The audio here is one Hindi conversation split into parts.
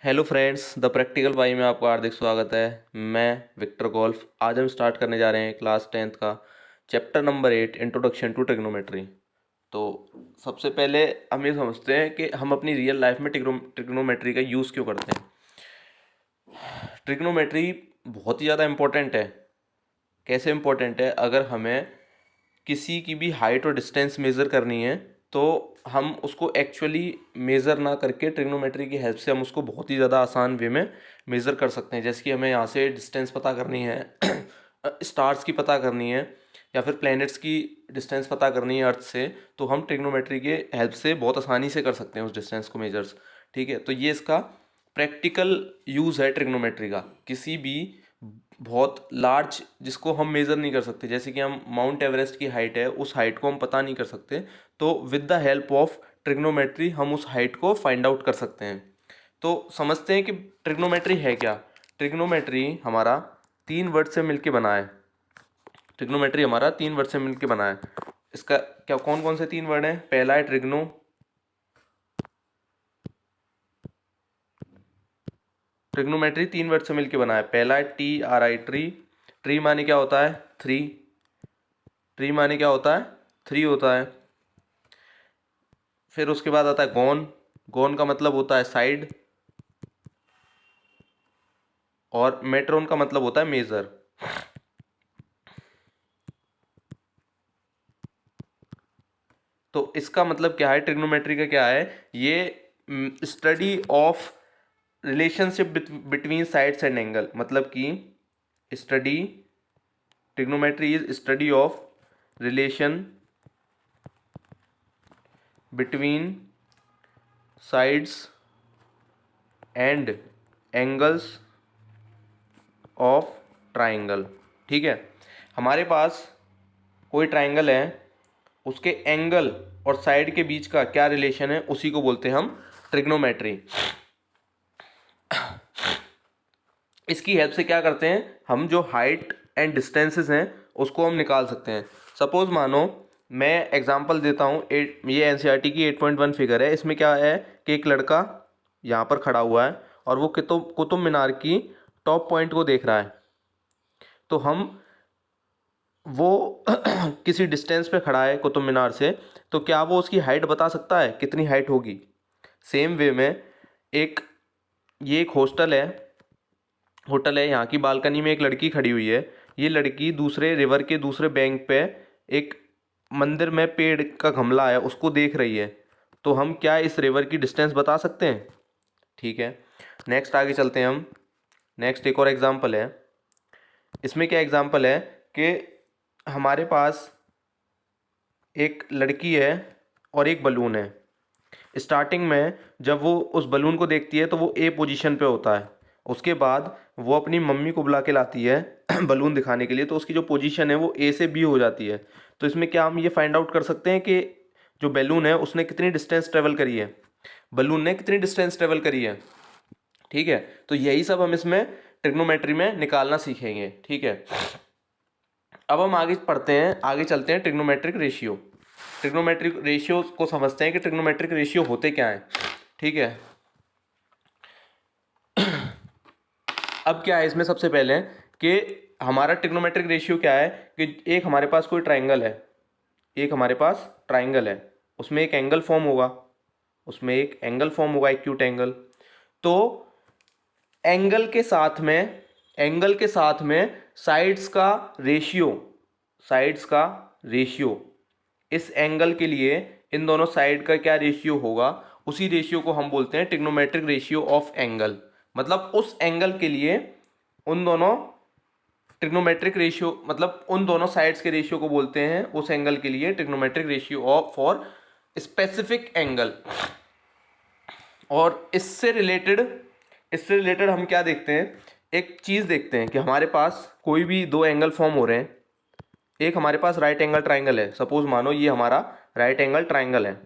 हेलो फ्रेंड्स, द प्रैक्टिकल पाई में आपका हार्दिक स्वागत है। मैं विक्टर गोल्फ। आज हम स्टार्ट करने जा रहे हैं क्लास 10th का chapter number 8 introduction to trigonometry. तो सबसे पहले हम ये समझते हैं कि हम अपनी रियल लाइफ में ट्रिग्नोमेट्री का यूज़ क्यों करते हैं। ट्रिग्नोमेट्री बहुत ही ज़्यादा इम्पोर्टेंट है। कैसे इम्पोर्टेंट है? अगर हमें किसी की भी हाइट और डिस्टेंस मेज़र करनी है तो हम उसको एक्चुअली मेज़र ना करके ट्रिग्नोमेट्री की हेल्प से हम उसको बहुत ही ज़्यादा आसान वे में मेज़र कर सकते हैं। जैसे कि हमें यहाँ से डिस्टेंस पता करनी है स्टार्स की पता करनी है या फिर प्लैनेट्स की डिस्टेंस पता करनी है अर्थ से, तो हम ट्रिग्नोमेट्री के हेल्प से बहुत आसानी से कर सकते हैं उस डिस्टेंस को मेजर्स। ठीक है, तो ये इसका प्रैक्टिकल यूज़ है ट्रिग्नोमेट्री का। किसी भी बहुत लार्ज जिसको हम मेज़र नहीं कर सकते, जैसे कि हम माउंट एवरेस्ट की हाइट है, उस हाइट को हम पता नहीं कर सकते, तो with the help of trigonometry हम उस हाइट को फाइंड आउट कर सकते हैं। तो समझते हैं कि ट्रिग्नोमेट्री है क्या। ट्रिग्नोमेट्री हमारा 3 वर्ड से मिलके बना है। ट्रिग्नोमेट्री हमारा 3 वर्ड से मिलके बना है। इसका क्या कौन कौन से 3 वर्ड हैं? पहला है ट्रिग्नो। ट्रिग्नोमेट्री 3 वर्ड से मिलके बना है। पहला है TRI, ट्री। ट्री माने क्या होता है? थ्री। ट्री माने क्या होता है? थ्री होता है। फिर उसके बाद आता है गॉन। गॉन का मतलब होता है साइड। और मेट्रोन का मतलब होता है मेजर। तो इसका मतलब क्या है? ट्रिग्नोमेट्री का क्या है? ये study of relationship between sides and angle. मतलब कि study, trigonometry is study of relation between sides and angles of triangle. ठीक है, हमारे पास कोई ट्राइंगल है, उसके एंगल और साइड के बीच का क्या रिलेशन है, उसी को बोलते हैं हम ट्रिग्नोमेट्री। इसकी हेल्प से क्या करते हैं हम? जो हाइट एंड डिस्टेंसेस हैं उसको हम निकाल सकते हैं। सपोज मानो मैं एग्जांपल देता हूँ, ये एनसीईआरटी की 8.1 फिगर है। इसमें क्या है कि एक लड़का यहाँ पर खड़ा हुआ है और वो कुतुब मीनार की टॉप पॉइंट को देख रहा है। तो हम वो किसी डिस्टेंस पे खड़ा है कुतुब मीनार से, तो क्या वो उसकी हाइट बता सकता है कितनी हाइट होगी? सेम वे में एक ये एक होटल है, यहाँ की बालकनी में एक लड़की खड़ी हुई है। ये लड़की दूसरे रिवर के दूसरे बैंक पे एक मंदिर में पेड़ का गमला है उसको देख रही है। तो हम क्या इस रिवर की डिस्टेंस बता सकते हैं? ठीक है, नेक्स्ट आगे चलते हैं हम। नेक्स्ट एक और एग्जांपल है। इसमें क्या एग्जांपल है कि हमारे पास एक लड़की है और एक बलून है। स्टार्टिंग में जब वो उस बलून को देखती है तो वो ए पोजीशन पे होता है। उसके बाद वो अपनी मम्मी को बुला के लाती है बलून दिखाने के लिए, तो उसकी जो पोजीशन है वो ए से बी हो जाती है। तो इसमें क्या हम ये फाइंड आउट कर सकते हैं कि जो बैलून है उसने कितनी डिस्टेंस ट्रेवल करी है, बलून ने कितनी डिस्टेंस ट्रेवल करी है। ठीक है, तो यही सब हम इसमें ट्रिग्नोमेट्री में निकालना सीखेंगे। ठीक है, अब हम आगे पढ़ते हैं, आगे चलते हैं ट्रिग्नोमेट्रिक रेशियो। ट्रिग्नोमेट्रिक रेशियो को समझते हैं कि ट्रिग्नोमेट्रिक रेशियो होते क्या हैं। ठीक है, अब क्या है इसमें? सबसे पहले कि हमारा ट्रिग्नोमेट्रिक रेशियो क्या है कि एक हमारे पास कोई ट्राइंगल है, एक हमारे पास ट्राइंगल है, उसमें एक एंगल फॉर्म होगा, उसमें एक एंगल फॉर्म होगा, एक्यूट एंगल। तो एंगल के साथ में साइड्स का रेशियो, इस एंगल के लिए इन दोनों साइड का क्या रेशियो होगा, उसी रेशियो को हम बोलते हैं ट्रिग्नोमेट्रिक रेशियो ऑफ एंगल। मतलब उस एंगल के लिए उन दोनों ट्रिग्नोमेट्रिक रेशियो, मतलब उन दोनों साइड्स के रेशियो को बोलते हैं उस एंगल के लिए trigonometric ratio of for specific angle. और इससे रिलेटेड हम क्या देखते हैं? एक चीज़ देखते हैं कि हमारे पास कोई भी दो एंगल फॉर्म हो रहे हैं। एक हमारे पास राइट एंगल ट्राइंगल है। सपोज मानो ये हमारा राइट एंगल ट्राइंगल है,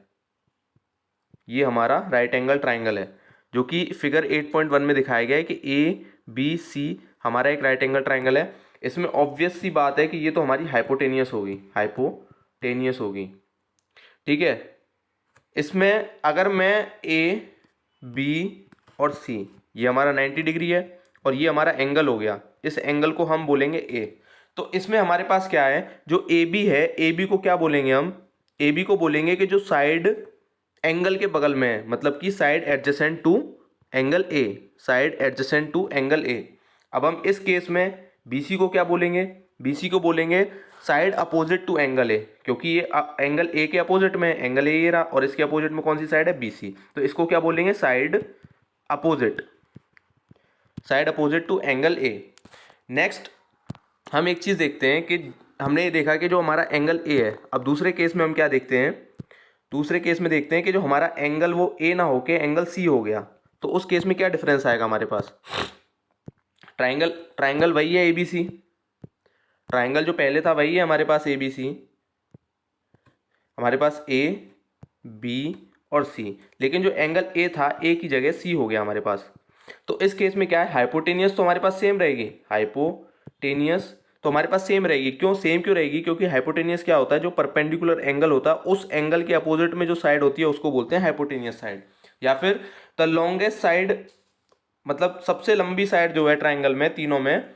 ये हमारा राइट एंगल ट्राइंगल है जो कि फिगर 8.1 में दिखाया गया है कि ABC हमारा एक राइट एंगल ट्राइंगल है। इसमें ऑब्वियस सी बात है कि ये तो हमारी हाइपोटेनियस होगी। ठीक है, इसमें अगर मैं A, B और C ये हमारा 90 डिग्री है और ये हमारा एंगल हो गया, इस एंगल को हम बोलेंगे ए। तो इसमें हमारे पास क्या है, जो ए बी है, ए बी को क्या बोलेंगे हम, ए बी को बोलेंगे कि जो साइड एंगल के बगल में है, मतलब कि side adjacent to angle A, side adjacent to angle A. अब हम इस केस में बी सी को क्या बोलेंगे, बी सी को बोलेंगे side opposite to angle A, क्योंकि ये एंगल ए के अपोजिट में है, एंगल ए ये रहा और इसके अपोजिट में कौन सी साइड है, बी सी। तो इसको क्या बोलेंगे, side opposite, side opposite to angle A. Next हम एक चीज़ देखते हैं कि हमने ये देखा कि जो हमारा एंगल ए है, अब दूसरे केस में हम क्या देखते हैं, दूसरे केस में देखते हैं कि जो हमारा एंगल वो ए ना होके एंगल सी हो गया, तो उस केस में क्या डिफरेंस आएगा हमारे पास। ट्राइंगल ट्राइंगल वही है ए बी सी, ट्राइंगल जो पहले था वही है हमारे पास ए बी सी, हमारे पास ए बी और सी, लेकिन जो एंगल ए था ए की जगह सी हो गया हमारे पास। तो इस केस में क्या है, हाइपोटेनियस तो हमारे पास सेम रहेगी, हाइपोटेनियस तो हमारे पास सेम रहेगी। क्यों सेम क्यों रहेगी, क्योंकि हाइपोटेनियस क्या होता है, जो परपेंडिकुलर एंगल होता है उस एंगल के अपोजिट में जो साइड होती है उसको बोलते हैं हाइपोटेनियस साइड, या फिर द लॉन्गेस्ट साइड, मतलब सबसे लंबी साइड जो है ट्राइंगल में, तीनों में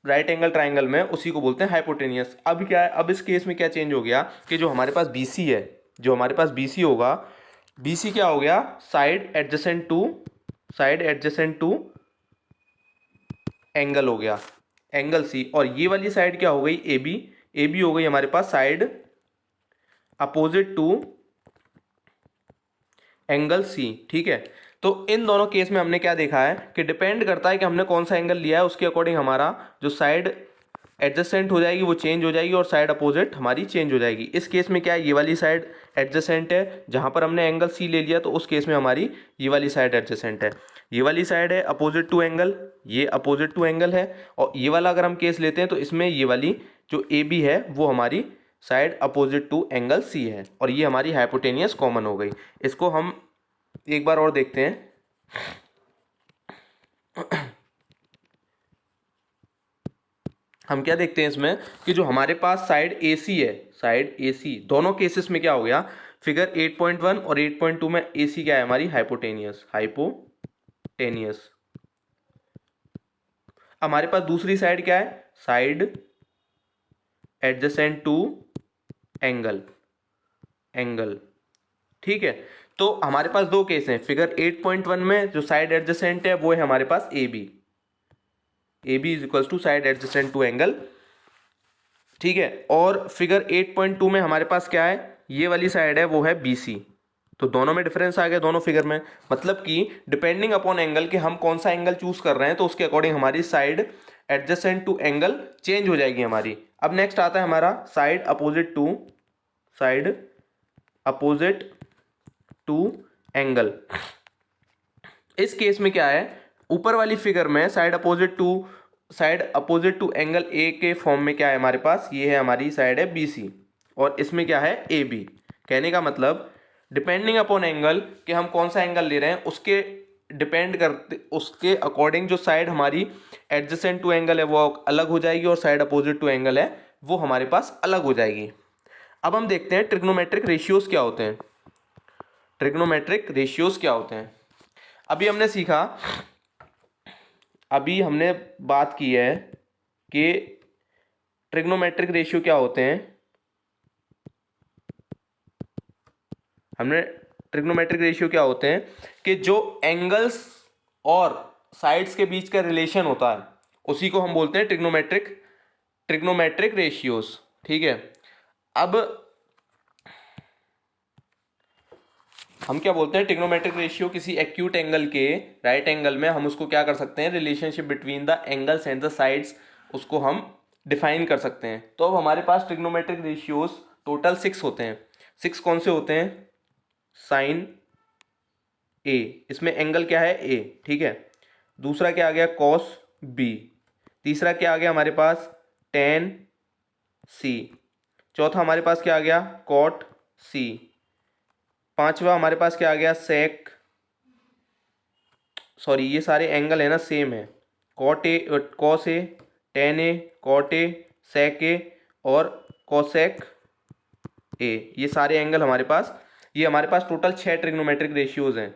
राइट एंगल ट्राइंगल में, उसी को बोलते हैं हाइपोटेनियस। अब क्या है, अब इस केस में क्या चेंज हो गया कि जो हमारे पास BC है, जो हमारे पास BC होगा, BC क्या हो गया, side adjacent to, side adjacent to angle हो गया, एंगल C। और ये वाली साइड क्या हो गई, AB, AB हो गई हमारे पास side opposite to angle C। ठीक है, तो इन दोनों केस में हमने क्या देखा है कि डिपेंड करता है कि हमने कौन सा एंगल लिया है, उसके अकॉर्डिंग हमारा जो साइड एडजेसेंट हो जाएगी वो चेंज हो जाएगी और साइड अपोजिट हमारी चेंज हो जाएगी। इस केस में क्या है, ये वाली साइड एडजेसेंट है, जहां पर हमने एंगल C ले लिया तो उस केस में हमारी ये वाली साइड एडजेसेंट है। ये वाली साइड है अपोजिट टू एंगल, ये अपोजिट टू एंगल है, और ये वाला अगर हम केस लेते हैं तो इसमें ये वाली जो AB है वो हमारी side opposite to angle C है, और ये हमारी हाइपोटेनियस कॉमन हो गई। इसको हम एक बार और देखते हैं। हम क्या देखते हैं इसमें कि जो हमारे पास साइड AC है, साइड AC, दोनों केसेस में क्या हो गया, फिगर 8.1 और 8.2 में AC क्या है हमारी, हाइपोटेनियस, हाइपोटेनियस। हमारे पास दूसरी साइड क्या है, side adjacent to angle, angle. ठीक है, तो हमारे पास दो केस हैं, फिगर 8.1 में जो साइड एडजेसेंट है वो है हमारे पास AB, AB is equal to side adjacent to angle. ठीक है, और फिगर 8.2 में हमारे पास क्या है, ये वाली साइड है वो है BC। तो दोनों में डिफरेंस आ गया, दोनों फिगर में, मतलब कि डिपेंडिंग अपॉन एंगल कि हम कौन सा एंगल चूज कर रहे हैं तो उसके अकॉर्डिंग हमारी side adjacent to angle change हो जाएगी हमारी। अब नेक्स्ट आता है हमारा side opposite to, side opposite to angle. इस केस में क्या है, ऊपर वाली फिगर में side opposite to angle A के फॉर्म में क्या है हमारे पास, ये है हमारी साइड है BC, और इसमें क्या है AB। कहने का मतलब डिपेंडिंग अपॉन एंगल कि हम कौन सा एंगल ले रहे हैं उसके डिपेंड करते, उसके अकॉर्डिंग जो साइड हमारी एडजेसेंट टू एंगल है वो अलग हो जाएगी और साइड अपोजिट टू एंगल है वो हमारे पास अलग हो जाएगी। अब हम देखते हैं ट्रिग्नोमेट्रिक रेशियोज क्या होते हैं, ट्रिग्नोमेट्रिक रेशियोज क्या होते हैं। अभी हमने सीखा, अभी हमने बात की है कि ट्रिग्नोमेट्रिक रेशियो क्या होते हैं। हमने ट्रिग्नोमेट्रिक रेशियो क्या होते हैं कि जो एंगल्स और साइड्स के बीच का रिलेशन होता है उसी को हम बोलते हैं ट्रिग्नोमेट्रिक रेशियोज। ठीक है, अब हम क्या बोलते हैं, ट्रिग्नोमेट्रिक रेशियो किसी एक्यूट एंगल के राइट एंगल में हम उसको क्या कर सकते हैं, relationship between the angles and the sides, उसको हम डिफाइन कर सकते हैं। तो अब हमारे पास ट्रिग्नोमेट्रिक रेशियोज टोटल 6 होते हैं। 6 कौन से होते हैं, साइन A, इसमें एंगल क्या है A। ठीक है, दूसरा क्या आ गया, कॉस B, तीसरा क्या आ गया हमारे पास, टेन C, चौथा हमारे पास क्या आ गया, कॉट C, पांचवा हमारे पास क्या आ गया, सेक, सॉरी ये सारे एंगल है ना सेम है, cot A, cos A, tan A, cot A, sec A और कॉसेक ए, ये सारे एंगल हमारे पास, ये हमारे पास टोटल 6 ट्रिग्नोमेट्रिक रेशियोज हैं।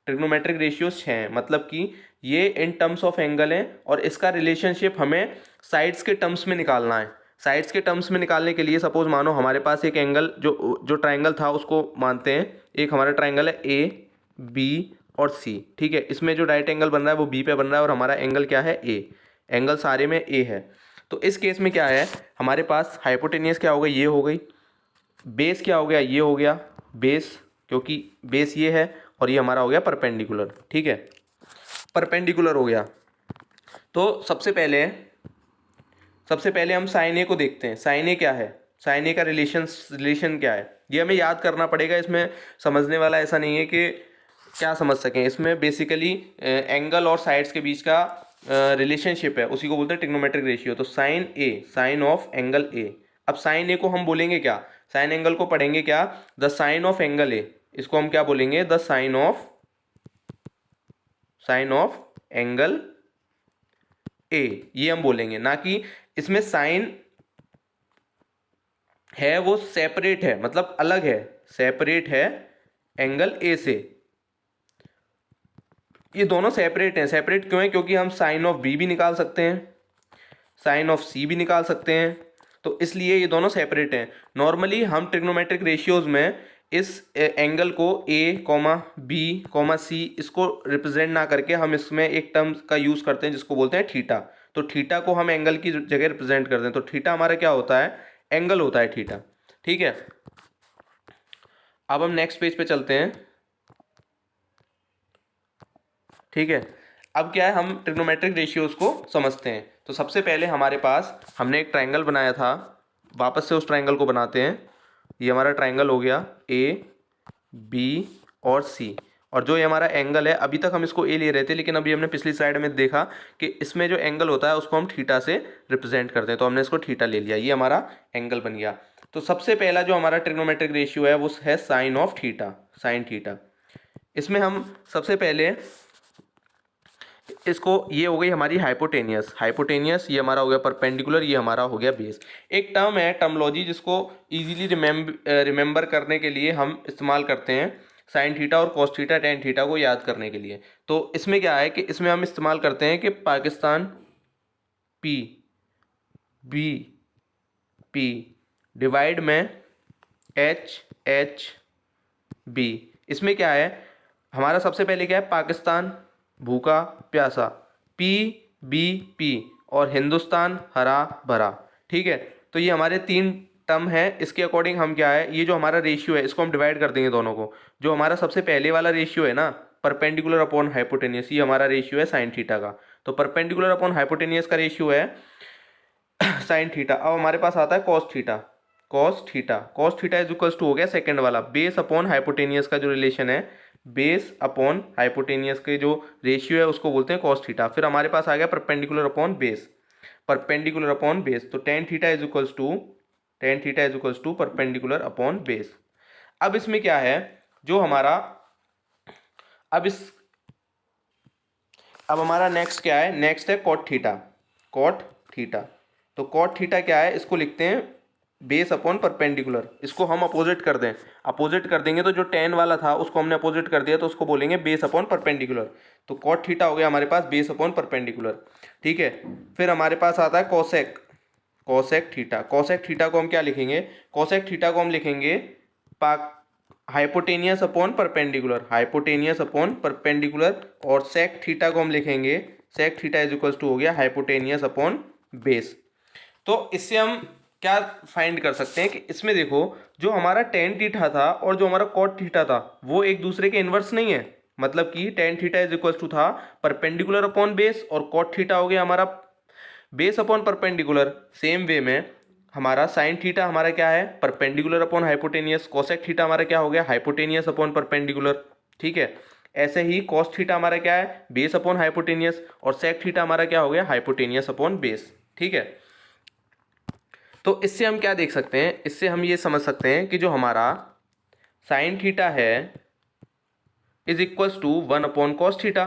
ट्रिग्नोमेट्रिक रेशियो 6 हैं, मतलब कि ये इन टर्म्स ऑफ एंगल हैं और इसका रिलेशनशिप हमें साइड्स के टर्म्स में निकालना है। साइड्स के टर्म्स में निकालने के लिए सपोज मानो हमारे पास एक एंगल जो ट्राइंगल था उसको मानते हैं, एक हमारा ट्राइंगल है ए बी और सी, ठीक है। इसमें जो राइट एंगल बन रहा है वो बी पे बन रहा है और हमारा एंगल क्या है, ए। एंगल सारे में ए है। तो इस केस में क्या है, हमारे पास हाइपोटेनियस क्या हो गई, ये हो गई। बेस क्या हो गया, ये हो गया बेस, क्योंकि बेस ये है और ये हमारा हो गया परपेंडिकुलर, ठीक है। परपेंडिकुलर हो गया। तो सबसे पहले हम साइन ए को देखते हैं। साइन ए क्या है, साइन ए का रिलेशन क्या है, ये हमें याद करना पड़ेगा। इसमें समझने वाला ऐसा नहीं है कि क्या समझ सकें। इसमें बेसिकली एंगल और साइड्स के बीच का रिलेशनशिप है, उसी को बोलते हैं ट्रिग्नोमेट्रिक रेशियो। तो sine A, sine of angle A. अब साइन ए को हम बोलेंगे क्या, साइन एंगल को पढ़ेंगे क्या, the sine of angle A. इसको हम क्या बोलेंगे, the sine of angle A, ये हम बोलेंगे। ना कि इसमें साइन है वो सेपरेट है, मतलब अलग है, सेपरेट है एंगल ए से। ये दोनों सेपरेट हैं। सेपरेट क्यों है, क्योंकि हम साइन ऑफ बी भी निकाल सकते हैं, साइन ऑफ सी भी निकाल सकते हैं, तो इसलिए ये दोनों सेपरेट हैं। नॉर्मली हम ट्रिग्नोमेट्रिक रेशियोज में इस एंगल को ए कॉमा बी कॉमा सी इसको रिप्रेजेंट ना करके हम इसमें एक टर्म का यूज़ करते हैं जिसको बोलते हैं थीटा। तो थीटा को हम एंगल की जगह रिप्रेजेंट करते हैं। तो थीटा हमारा क्या होता है, एंगल होता है थीटा, ठीक है। अब हम नेक्स्ट पेज पे चलते हैं, ठीक है। अब क्या है, हम ट्रिग्नोमेट्रिक रेशियोज को समझते हैं। तो सबसे पहले हमारे पास हमने एक ट्राइंगल बनाया था, वापस से उस ट्राइंगल को बनाते हैं। ये हमारा ट्राइंगल हो गया ए बी और सी, और जो ये हमारा एंगल है, अभी तक हम इसको ए ले रहे थे, लेकिन अभी हमने पिछली स्लाइड में देखा कि इसमें जो एंगल होता है उसको हम थीटा से रिप्रेजेंट करते हैं, तो हमने इसको थीटा ले लिया, ये हमारा एंगल बन गया। तो सबसे पहला जो हमारा ट्रिग्नोमेट्रिक रेशियो है वो है sine of theta, sine theta. इसमें हम सबसे पहले इसको, ये हो गई हमारी हाइपोटेनियस, हाइपोटेनियस ये हमारा हो गया परपेंडिकुलर, ये हमारा हो गया बेस। एक टर्म है, टर्मोलॉजी, जिसको इजीली रिमेंबर करने के लिए हम इस्तेमाल करते हैं साइन थीटा और कॉस थीटा टेन थीटा को याद करने के लिए। तो इसमें क्या है कि इसमें हम इस्तेमाल करते हैं कि Pakistan P B P divide में एच एच बी। इसमें क्या है, हमारा सबसे पहले क्या है, पाकिस्तान भूखा प्यासा, पी बी पी, और हिंदुस्तान हरा भरा, ठीक है। तो ये हमारे तीन टर्म है। इसके अकॉर्डिंग हम क्या है, ये जो हमारा रेशियो है इसको हम डिवाइड कर देंगे दोनों को। जो हमारा सबसे पहले वाला रेशियो है ना, परपेंडिकुलर अपॉन हाइपोटेनियस, ये हमारा रेशियो है साइन थीटा का। तो परपेंडिकुलर अपॉन हाइपोटेनियस का रेशियो है साइन थीटा। अब हमारे पास आता है cos theta, cos theta, cos theta is equals to हो गया सेकंड वाला, बेस अपॉन हाइपोटेनियस का जो रिलेशन है, बेस अपॉन हाइपोटेनियस के जो रेशियो है उसको बोलते हैं कॉस थीटा। फिर हमारे पास आ गया perpendicular upon base, perpendicular upon base, तो tan theta is equals to, tan theta is equals to perpendicular upon base. अब इसमें क्या है, जो हमारा अब हमारा नेक्स्ट क्या है, नेक्स्ट है कॉट थीटा, कॉट थीटा। तो कॉट थीटा क्या है, इसको लिखते हैं बेस अपॉन परपेंडिकुलर। इसको हम अपोजिट कर दें, अपोजिट कर देंगे तो जो टेन वाला था उसको हमने अपोजिट कर दिया, तो उसको बोलेंगे बेस अपॉन परपेंडिकुलर। तो कॉट थीटा हो गया हमारे पास बेस अपॉन परपेंडिकुलर, ठीक है। फिर हमारे पास आता है cosec, cosec theta. Cosec theta को हम क्या लिखेंगे, कोसेक थीटा को हम लिखेंगे hypotenuse upon perpendicular, hypotenuse upon perpendicular, और सेक थीटा को हम लिखेंगे, sec theta is equals to हो गया हाइपोटेनियस अपॉन बेस। तो इससे हम क्या फाइंड कर सकते हैं कि इसमें देखो, जो हमारा टेन थीटा था और जो हमारा कॉट थीटा था वो एक दूसरे के इन्वर्स नहीं है। मतलब कि tan theta is equals to था परपेंडिकुलर अपॉन बेस, और कॉट थीटा हो गया हमारा base upon perpendicular. Same way में हमारा साइन थीटा हमारा क्या है, perpendicular upon hypotenuse, cosec theta हमारा क्या हो गया, हाइपोटेनियस अपॉन परपेंडिकुलर, ठीक है। ऐसे ही कॉस थीटा हमारा क्या है, बेस अपॉन हाइपोटेनियस, और सेक थीटा हमारा क्या हो गया, हाइपोटेनियस अपॉन बेस, ठीक है। तो इससे हम क्या देख सकते हैं, इससे हम ये समझ सकते हैं कि जो हमारा साइन थीटा है is equals to one upon cos theta,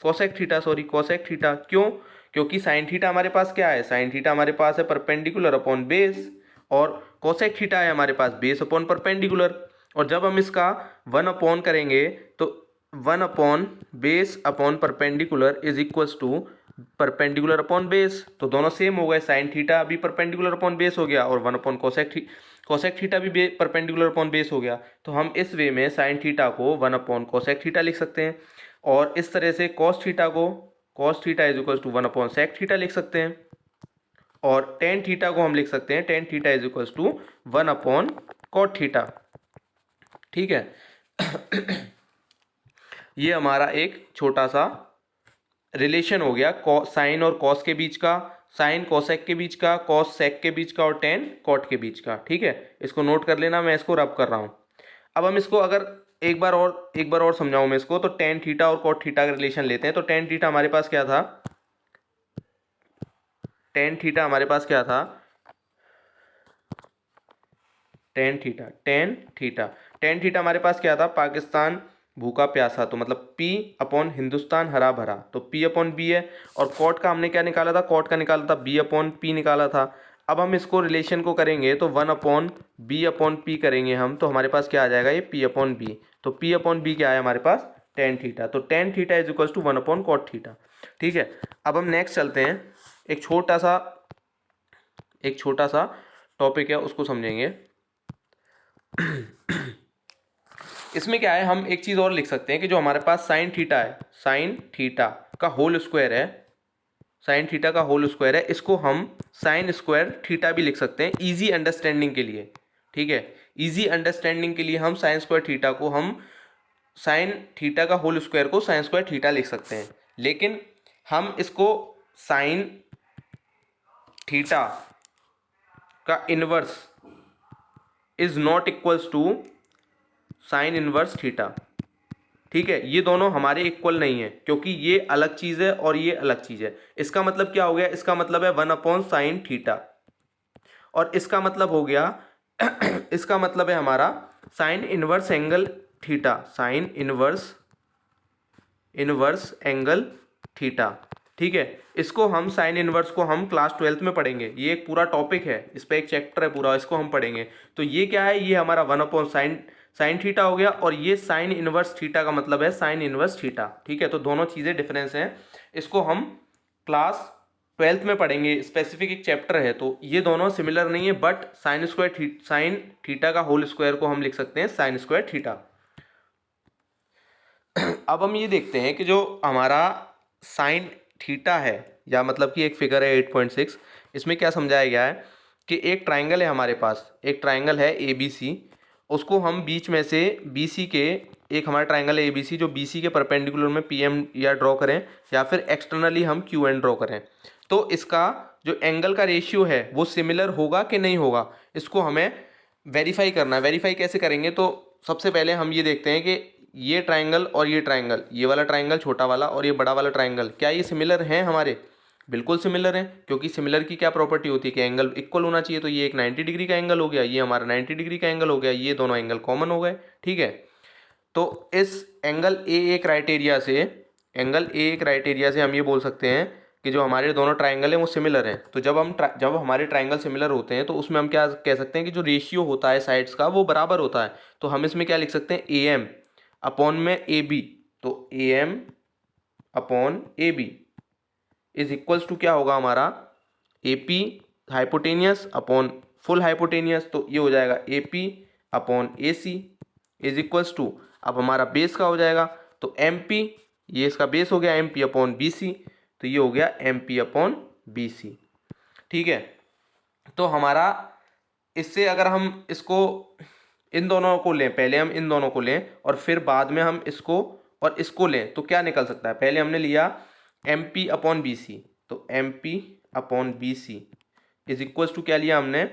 cosec theta, sorry cosec theta. क्यों, क्योंकि साइन थीटा हमारे पास क्या है, साइन थीटा हमारे पास है परपेंडिकुलर अपॉन बेस, और कोसेक थीटा है हमारे पास बेस अपॉन परपेंडिकुलर। और जब हम इसका वन अपॉन करेंगे तो 1 upon base upon perpendicular is equals to perpendicular upon base, तो दोनों सेम हो गए। साइन थीटा भी परपेंडिकुलर अपॉन बेस हो गया और 1 अपॉन कोसेक थीटा भी परपेंडिकुलर अपॉन बेस हो गया। तो हम इस वे में साइन थीटा को 1 अपॉन कोसेक थीटा लिख सकते हैं, और इस तरह से कॉस थीटा को cos theta is equals to 1 upon sec theta लिख सकते हैं, और टेन थीटा को हम लिख सकते हैं tan theta is equals to 1 upon cot theta. ठीक है। ये हमारा एक छोटा सा रिलेशन हो गया साइन और कॉस के बीच का, साइन कोसेक के बीच का, कॉस सेक के बीच का, और टेन कॉट के बीच का। ठीक है, इसको नोट कर लेना, मैं इसको रब कर रहा हूँ। अब हम इसको अगर एक बार और समझाऊं मैं इसको, तो टेन थीटा और कॉट थीटा का रिलेशन लेते हैं। तो टेन थीटा हमारे पास क्या था, टेन थीटा हमारे पास क्या था, टेन थीटा हमारे पास क्या था, पाकिस्तान भूखा प्यासा, तो मतलब P अपॉन हिंदुस्तान हरा भरा, तो P अपॉन बी है। और कॉट का हमने क्या निकाला था, कॉट का निकाला था B अपॉन P निकाला था। अब हम इसको रिलेशन को करेंगे तो 1 अपॉन बी अपॉन पी करेंगे हम, तो हमारे पास क्या आ जाएगा, ये P अपॉन बी। तो P अपॉन बी क्या है हमारे पास, टेन थीटा। तो tan theta is equals to 1 upon cot theta. ठीक है, अब हम नेक्स्ट चलते हैं, एक छोटा सा टॉपिक है, उसको समझेंगे। इसमें क्या है, हम एक चीज़ और लिख सकते हैं कि जो हमारे पास साइन थीटा है, साइन थीटा का होल स्क्वायर है, साइन थीटा का होल स्क्वायर है, इसको हम साइन स्क्वायर थीटा भी लिख सकते हैं इजी अंडरस्टैंडिंग के लिए। ठीक है, इजी अंडरस्टैंडिंग के लिए हम साइन स्क्वायर थीटा को हम साइन थीटा का होल स्क्वायर को साइन स्क्वायर थीटा लिख सकते हैं, लेकिन हम इसको साइन थीटा का inverse is not equals to sine inverse theta. ठीक है, ये दोनों हमारे इक्वल नहीं है, क्योंकि ये अलग चीज है और ये अलग चीज है। इसका मतलब क्या हो गया, इसका मतलब है 1 अपॉन साइन थीटा, और इसका मतलब हो गया इसका मतलब है हमारा sine inverse angle theta, sine inverse angle theta. ठीक है, इसको हम साइन इनवर्स को हम क्लास 12th में पढ़ेंगे, ये एक पूरा टॉपिक है, इस पर एक चैप्टर है पूरा, इसको हम पढ़ेंगे। तो ये क्या है, ये हमारा 1 अपॉन साइन थीटा हो गया, और ये साइन इनवर्स थीटा का मतलब है साइन इनवर्स थीटा। ठीक है, तो दोनों चीज़ें डिफरेंस हैं, इसको हम क्लास 12th में पढ़ेंगे, स्पेसिफिक एक चैप्टर है। तो ये दोनों सिमिलर नहीं है, बट साइन थीटा का होल स्क्वायर को हम लिख सकते हैं साइन स्क्वायर थीटा। अब हम ये देखते हैं कि जो हमारा साइन थीटा है, या मतलब कि एक फिगर है 8.6, इसमें क्या समझाया गया है कि एक ट्राइंगल है हमारे पास, एक ट्राइंगल है ABC, उसको हम बीच में से BC के, एक हमारा ट्राइंगल है ABC जो BC के परपेंडिकुलर में PM या ड्रॉ करें, या फिर एक्सटर्नली हम QN ड्रॉ करें, तो इसका जो एंगल का रेशियो है वो सिमिलर होगा कि नहीं होगा, इसको हमें वेरीफाई करना है। वेरीफाई कैसे करेंगे, तो सबसे पहले हम ये देखते हैं कि ये ट्राइंगल और ये ट्राइंगल, ये वाला ट्राइंगल छोटा वाला और ये बड़ा वाला ट्राइंगल, क्या ये सिमिलर हैं हमारे, बिल्कुल सिमिलर हैं, क्योंकि सिमिलर की क्या प्रॉपर्टी होती है कि एंगल इक्वल होना चाहिए। तो ये एक 90 डिग्री का एंगल हो गया, ये हमारा 90 डिग्री का एंगल हो गया, ये दोनों एंगल कॉमन हो गए। ठीक है, तो इस एंगल ए क्राइटेरिया से हम ये बोल सकते हैं कि जो हमारे दोनों ट्राइंगल हैं वो सिमिलर हैं। तो जब हमारे ट्राइंगल सिमिलर होते हैं तो उसमें हम क्या कह सकते हैं कि जो रेशियो होता है साइड्स का वो बराबर होता है। तो हम इसमें क्या लिख सकते हैं, AM अपॉन में AB, तो AM upon AB is equals to क्या होगा हमारा, AP hypotenuse upon full hypotenuse, तो ये हो जाएगा AP upon AC is equals to, अब हमारा बेस का हो जाएगा, तो MP, ये इसका बेस हो गया MP अपॉन BC, तो ये हो गया MP अपॉन BC। ठीक है, तो हमारा इससे अगर हम इसको इन दोनों को लें, पहले हम इन दोनों को लें और फिर बाद में हम इसको और इसको लें, तो क्या निकल सकता है, पहले हमने लिया MP अपॉन BC, तो MP upon BC is equals to क्या लिया हमने,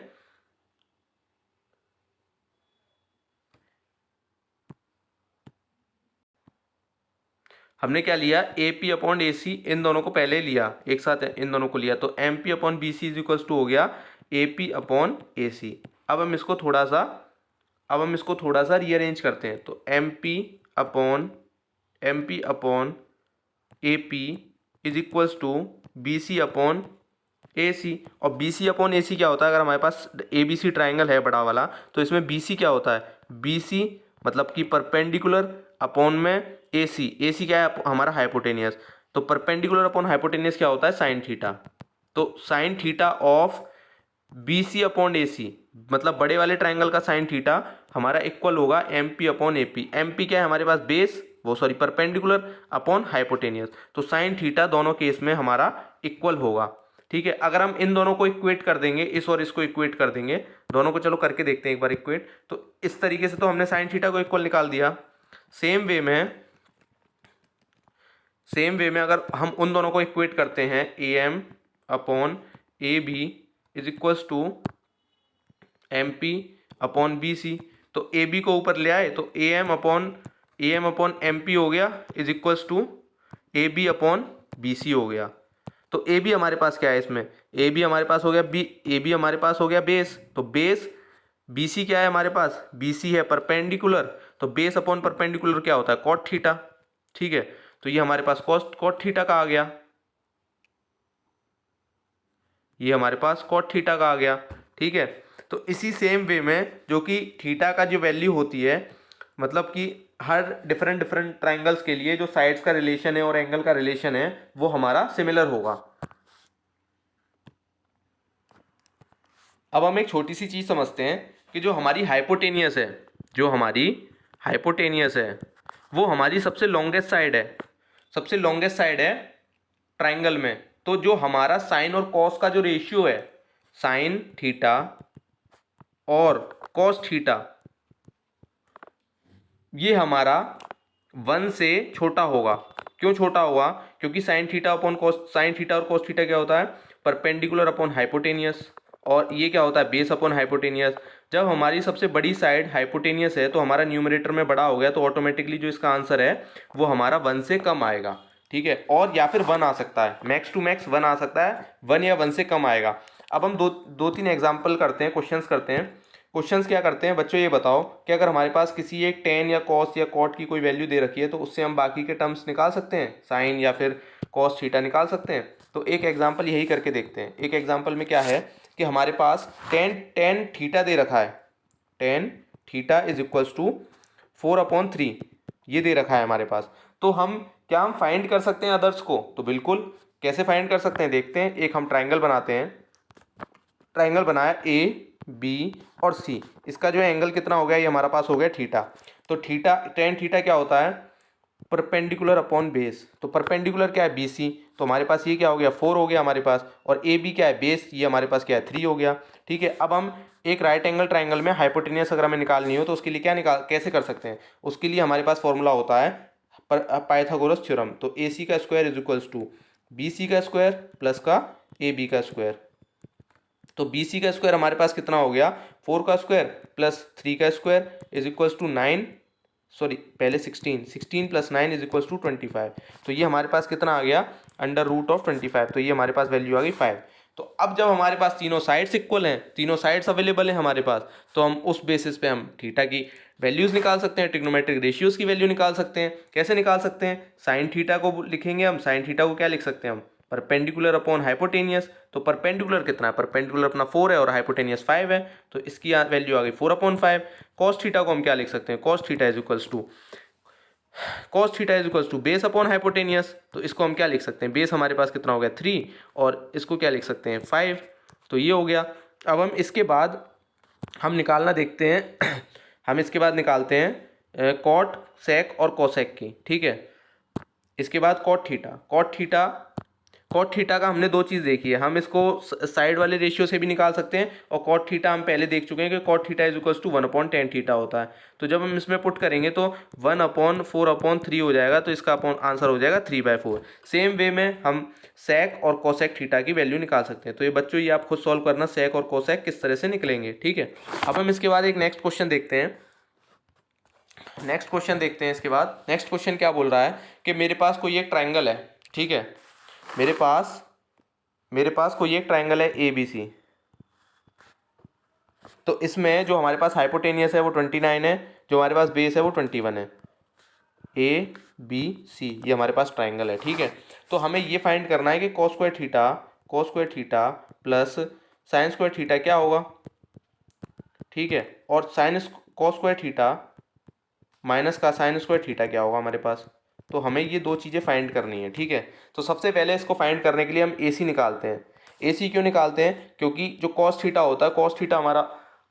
क्या लिया, AP अपॉन AC, इन दोनों को पहले लिया एक साथ, इन दोनों को लिया, तो MP upon BC is equals to हो गया AP अपॉन AC। अब हम इसको थोड़ा सा रीअरेंज करते हैं, तो MP upon AP is equals to BC upon AC, और BC अपॉन AC क्या होता है, अगर हमारे पास ABC ट्राइंगल है बड़ा वाला, तो इसमें BC क्या होता है, BC मतलब कि परपेंडिकुलर अपॉन में ए सी क्या है हमारा हाइपोटेनियस, तो परपेंडिकुलर अपॉन हाइपोटेनियस क्या होता है साइन थीटा। तो sine theta of B C upon A C, मतलब बड़े वाले ट्राइंगल का साइन थीटा हमारा इक्वल होगा M P upon A P. M P क्या है हमारे पास बेस, वो सॉरी परपेंडिकुलर अपॉन हाइपोटेनियस, तो साइन थीटा दोनों केस में हमारा इक्वल होगा। ठीक है, अगर हम इन दोनों को इक्वेट कर देंगे, इस और इसको इक्वेट कर देंगे, दोनों को चलो करके देखते हैं एक बार इक्वेट। तो इस तरीके से तो हमने साइन थीटा को इक्वल निकाल दिया। सेम वे में अगर हम उन दोनों को इक्वेट करते हैं, A M upon A B is equals to M P upon B C, तो ए बी को ऊपर ले आए तो A M upon M P हो गया is equals to A B upon B C हो गया। तो ए बी हमारे पास क्या है इसमें, ए बी हमारे पास हो गया ए बी हमारे पास हो गया बेस, तो बेस बी सी क्या है हमारे पास, बी सी है परपेंडिकुलर, तो बेस अपॉन परपेंडिकुलर क्या होता है कॉट थीटा। ठीक है, तो ये हमारे पास कॉट थीटा का आ गया, ये हमारे पास कॉट थीटा का आ गया। ठीक है, तो इसी सेम वे में जो कि थीटा का जो वैल्यू होती है, मतलब कि हर डिफरेंट ट्राइंगल्स के लिए जो साइड्स का रिलेशन है और एंगल का रिलेशन है वो हमारा सिमिलर होगा। अब हम एक छोटी सी चीज़ समझते हैं कि जो हमारी हाइपोटेनियस है वो हमारी सबसे लॉन्गेस्ट साइड है ट्राइंगल में। तो जो हमारा साइन और कॉस का जो रेशियो है, साइन थीटा और कॉस थीटा, ये हमारा 1 से छोटा होगा। क्यों छोटा होगा, क्योंकि साइन थीटा और कॉस थीटा क्या होता है परपेंडिकुलर अपॉन हाइपोटेनियस, और ये क्या होता है बेस अपॉन हाइपोटेनियस। जब हमारी सबसे बड़ी साइड हाइपोटेनियस है तो हमारा न्यूमरेटर में बड़ा हो गया, तो ऑटोमेटिकली जो इसका आंसर है वो हमारा 1 से कम आएगा। ठीक है, और या फिर 1 आ सकता है, मैक्स टू मैक्स 1 आ सकता है, 1 या 1 से कम आएगा। अब हम दो तीन एग्जाम्पल करते हैं, क्वेश्चंस करते हैं। क्वेश्चंस क्या करते हैं बच्चों, ये बताओ कि अगर हमारे पास किसी एक टेन या कॉस या कॉट की कोई वैल्यू दे रखी है तो उससे हम बाकी के टर्म्स निकाल सकते हैं, साइन या फिर कॉस थीटा निकाल सकते हैं। तो एक एग्जाम्पल यही करके देखते हैं। एक एग्जाम्पल में क्या है कि हमारे पास टेन थीटा दे रखा है, tan theta is equals to 4/3 ये दे रखा है हमारे पास। तो हम फाइंड कर सकते हैं अदर्स को, तो बिल्कुल कैसे फाइंड कर सकते हैं देखते हैं। एक हम ट्राइंगल बनाते हैं, ट्राइंगल बनाया ए बी और सी, इसका जो है एंगल कितना हो गया, ये हमारा पास हो गया थीटा। तो थीटा टेन थीटा क्या होता है परपेंडिकुलर अपॉन बेस, तो परपेंडिकुलर क्या है बी सी, तो हमारे पास ये क्या हो गया 4 हो गया हमारे पास, और ए बी क्या है बेस, ये हमारे पास क्या है 3 हो गया। ठीक है, अब हम एक राइट एंगल ट्राइंगल में हाइपोटेनियस अगर हमें निकालनी हो तो उसके लिए कैसे कर सकते हैं, उसके लिए हमारे पास फॉर्मूला होता है पाइथागोरस थ्योरम। तो ए सी का square is equals to B C का स्क्वायर प्लस का ए बी का स्क्वायर। तो बी सी का स्क्वायर हमारे पास कितना हो गया 4 का स्क्वायर प्लस 3 का square is equals to 9, sorry पहले 16 प्लस 9 इज इक्वल्स टू 25। तो ये हमारे पास कितना आ गया अंडर रूट ऑफ 25, तो ये हमारे पास वैल्यू आ गई 5। तो अब जब हमारे पास तीनों साइड्स इक्वल हैं, तीनों साइड्स अवेलेबल हैं हमारे पास, तो हम उस बेसिस पे हम थीटा की वैल्यूज निकाल सकते हैं, ट्रिग्नोमेट्रिक रेशियोज की वैल्यू निकाल सकते हैं। कैसे निकाल सकते हैं, साइन थीटा को लिखेंगे हम, साइन थीटा को क्या लिख सकते हैं हम परपेंडिकुलर अपॉन हाइपोटेनियस। तो परपेंडिकुलर कितना है, परपेंडिकुलर अपना 4 है और हाइपोटेनियस 5 है, तो इसकी वैल्यू आ गई 4/5। कॉस थीटा को हम क्या लिख सकते हैं, cos theta is equals to base upon hypotenuse, तो इसको हम क्या लिख सकते हैं, बेस हमारे पास कितना हो गया 3 और इसको क्या लिख सकते हैं 5, तो ये हो गया। अब हम इसके बाद हम निकालना देखते हैं हम इसके बाद निकालते हैं कॉट सेक और कोसेक की। ठीक है, इसके बाद कॉट थीटा का हमने दो चीज़ देखी है, हम इसको साइड वाले रेशियो से भी निकाल सकते हैं, और कॉट थीटा हम पहले देख चुके हैं कि cot theta is equals to 1/tan theta होता है। तो जब हम इसमें पुट करेंगे तो 1/4/3 हो जाएगा, तो इसका आंसर हो जाएगा 3/4। सेम वे में हम सेक और कोसेक थीटा की वैल्यू निकाल सकते हैं। तो ये बच्चों ये आप खुद सॉल्व करना, सेक और कोसेक किस तरह से निकलेंगे। ठीक है, अब हम इसके बाद एक नेक्स्ट क्वेश्चन देखते हैं। इसके बाद नेक्स्ट क्वेश्चन क्या बोल रहा है कि मेरे पास कोई एक ट्राइंगल है। ठीक है, मेरे पास कोई एक ट्राइंगल है ए बी सी, तो इसमें जो हमारे पास हाइपोटेनियस है वो 29 है, जो हमारे पास बेस है वो 21 है। ए बी सी ये हमारे पास ट्राइंगल है। ठीक है, तो हमें ये फाइंड करना है कि cos square theta plus sine square theta क्या होगा। ठीक है, और कॉस स्क्वायर थीटा माइनस का साइन स्क्वायर थीटा क्या होगा हमारे पास। तो हमें ये दो चीज़ें फाइंड करनी है, ठीक है। तो सबसे पहले इसको फाइंड करने के लिए हम AC निकालते हैं। AC क्यों निकालते हैं? क्योंकि जो cos थीटा होता है, cos थीटा हमारा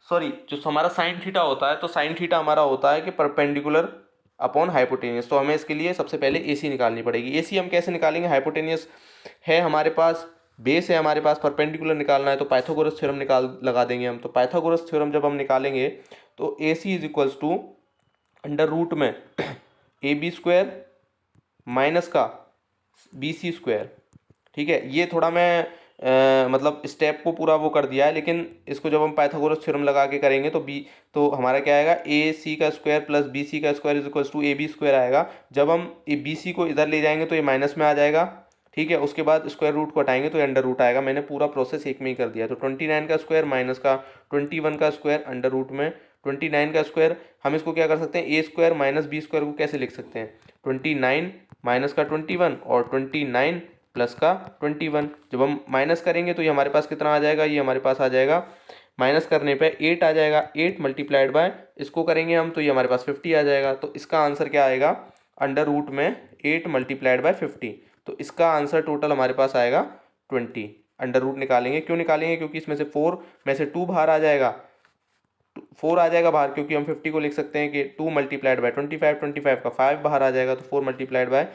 जो हमारा sin थीटा होता है, तो sin थीटा हमारा होता है कि परपेंडिकुलर अपॉन हाइपोटेनियस। तो हमें इसके लिए सबसे पहले AC निकालनी पड़ेगी। AC हम कैसे निकालेंगे? हाइपोटेनियस है हमारे पास, बेस है हमारे पास, परपेंडिकुलर निकालना है तो पाइथागोरस थ्योरम लगा देंगे हम। तो पाइथागोरस थ्योरम जब हम निकालेंगे तो AC is equals to under root में AB स्क्वायर माइनस का BC स्क्वायर, ठीक है। ये थोड़ा मैं मतलब स्टेप को पूरा वो कर दिया है, लेकिन इसको जब हम पाइथागोरस थ्योरम लगा के करेंगे तो हमारा क्या आएगा, AC का स्क्वायर प्लस BC का square is equals to AB square आएगा। जब हम BC को इधर ले जाएंगे तो ये माइनस में आ जाएगा, ठीक है। उसके बाद स्क्वायर रूट को हटाएंगे तो ये अंडर रूट आएगा। मैंने पूरा प्रोसेस एक में ही कर दिया। तो 29 का स्क्वायर माइनस का 21 का स्क्वायर अंडर रूट में 29 का स्क्वायर। हम इसको क्या कर सकते हैं, A square minus B square को कैसे लिख सकते हैं, 29 माइनस का 21 और 29 प्लस का 21। जब हम माइनस करेंगे तो ये हमारे पास कितना आ जाएगा, ये हमारे पास आ जाएगा, माइनस करने पे 8 आ जाएगा। 8 मल्टीप्लाइड बाय इसको करेंगे हम तो ये हमारे पास 50 आ जाएगा। तो इसका आंसर क्या आएगा, अंडर रूट में 8 मल्टीप्लाइड बाय 50। तो इसका आंसर टोटल हमारे पास आएगा 20। अंडर रूट निकालेंगे, क्यों निकालेंगे, क्योंकि इसमें से 4 में से 2 बाहर आ जाएगा, 4 आ जाएगा बाहर, क्योंकि हम 50 को लिख सकते हैं कि 2 मल्टीप्लाइड बाय 25, 25 का 5 बाहर आ जाएगा, तो 4 मल्टीप्लाइड बाय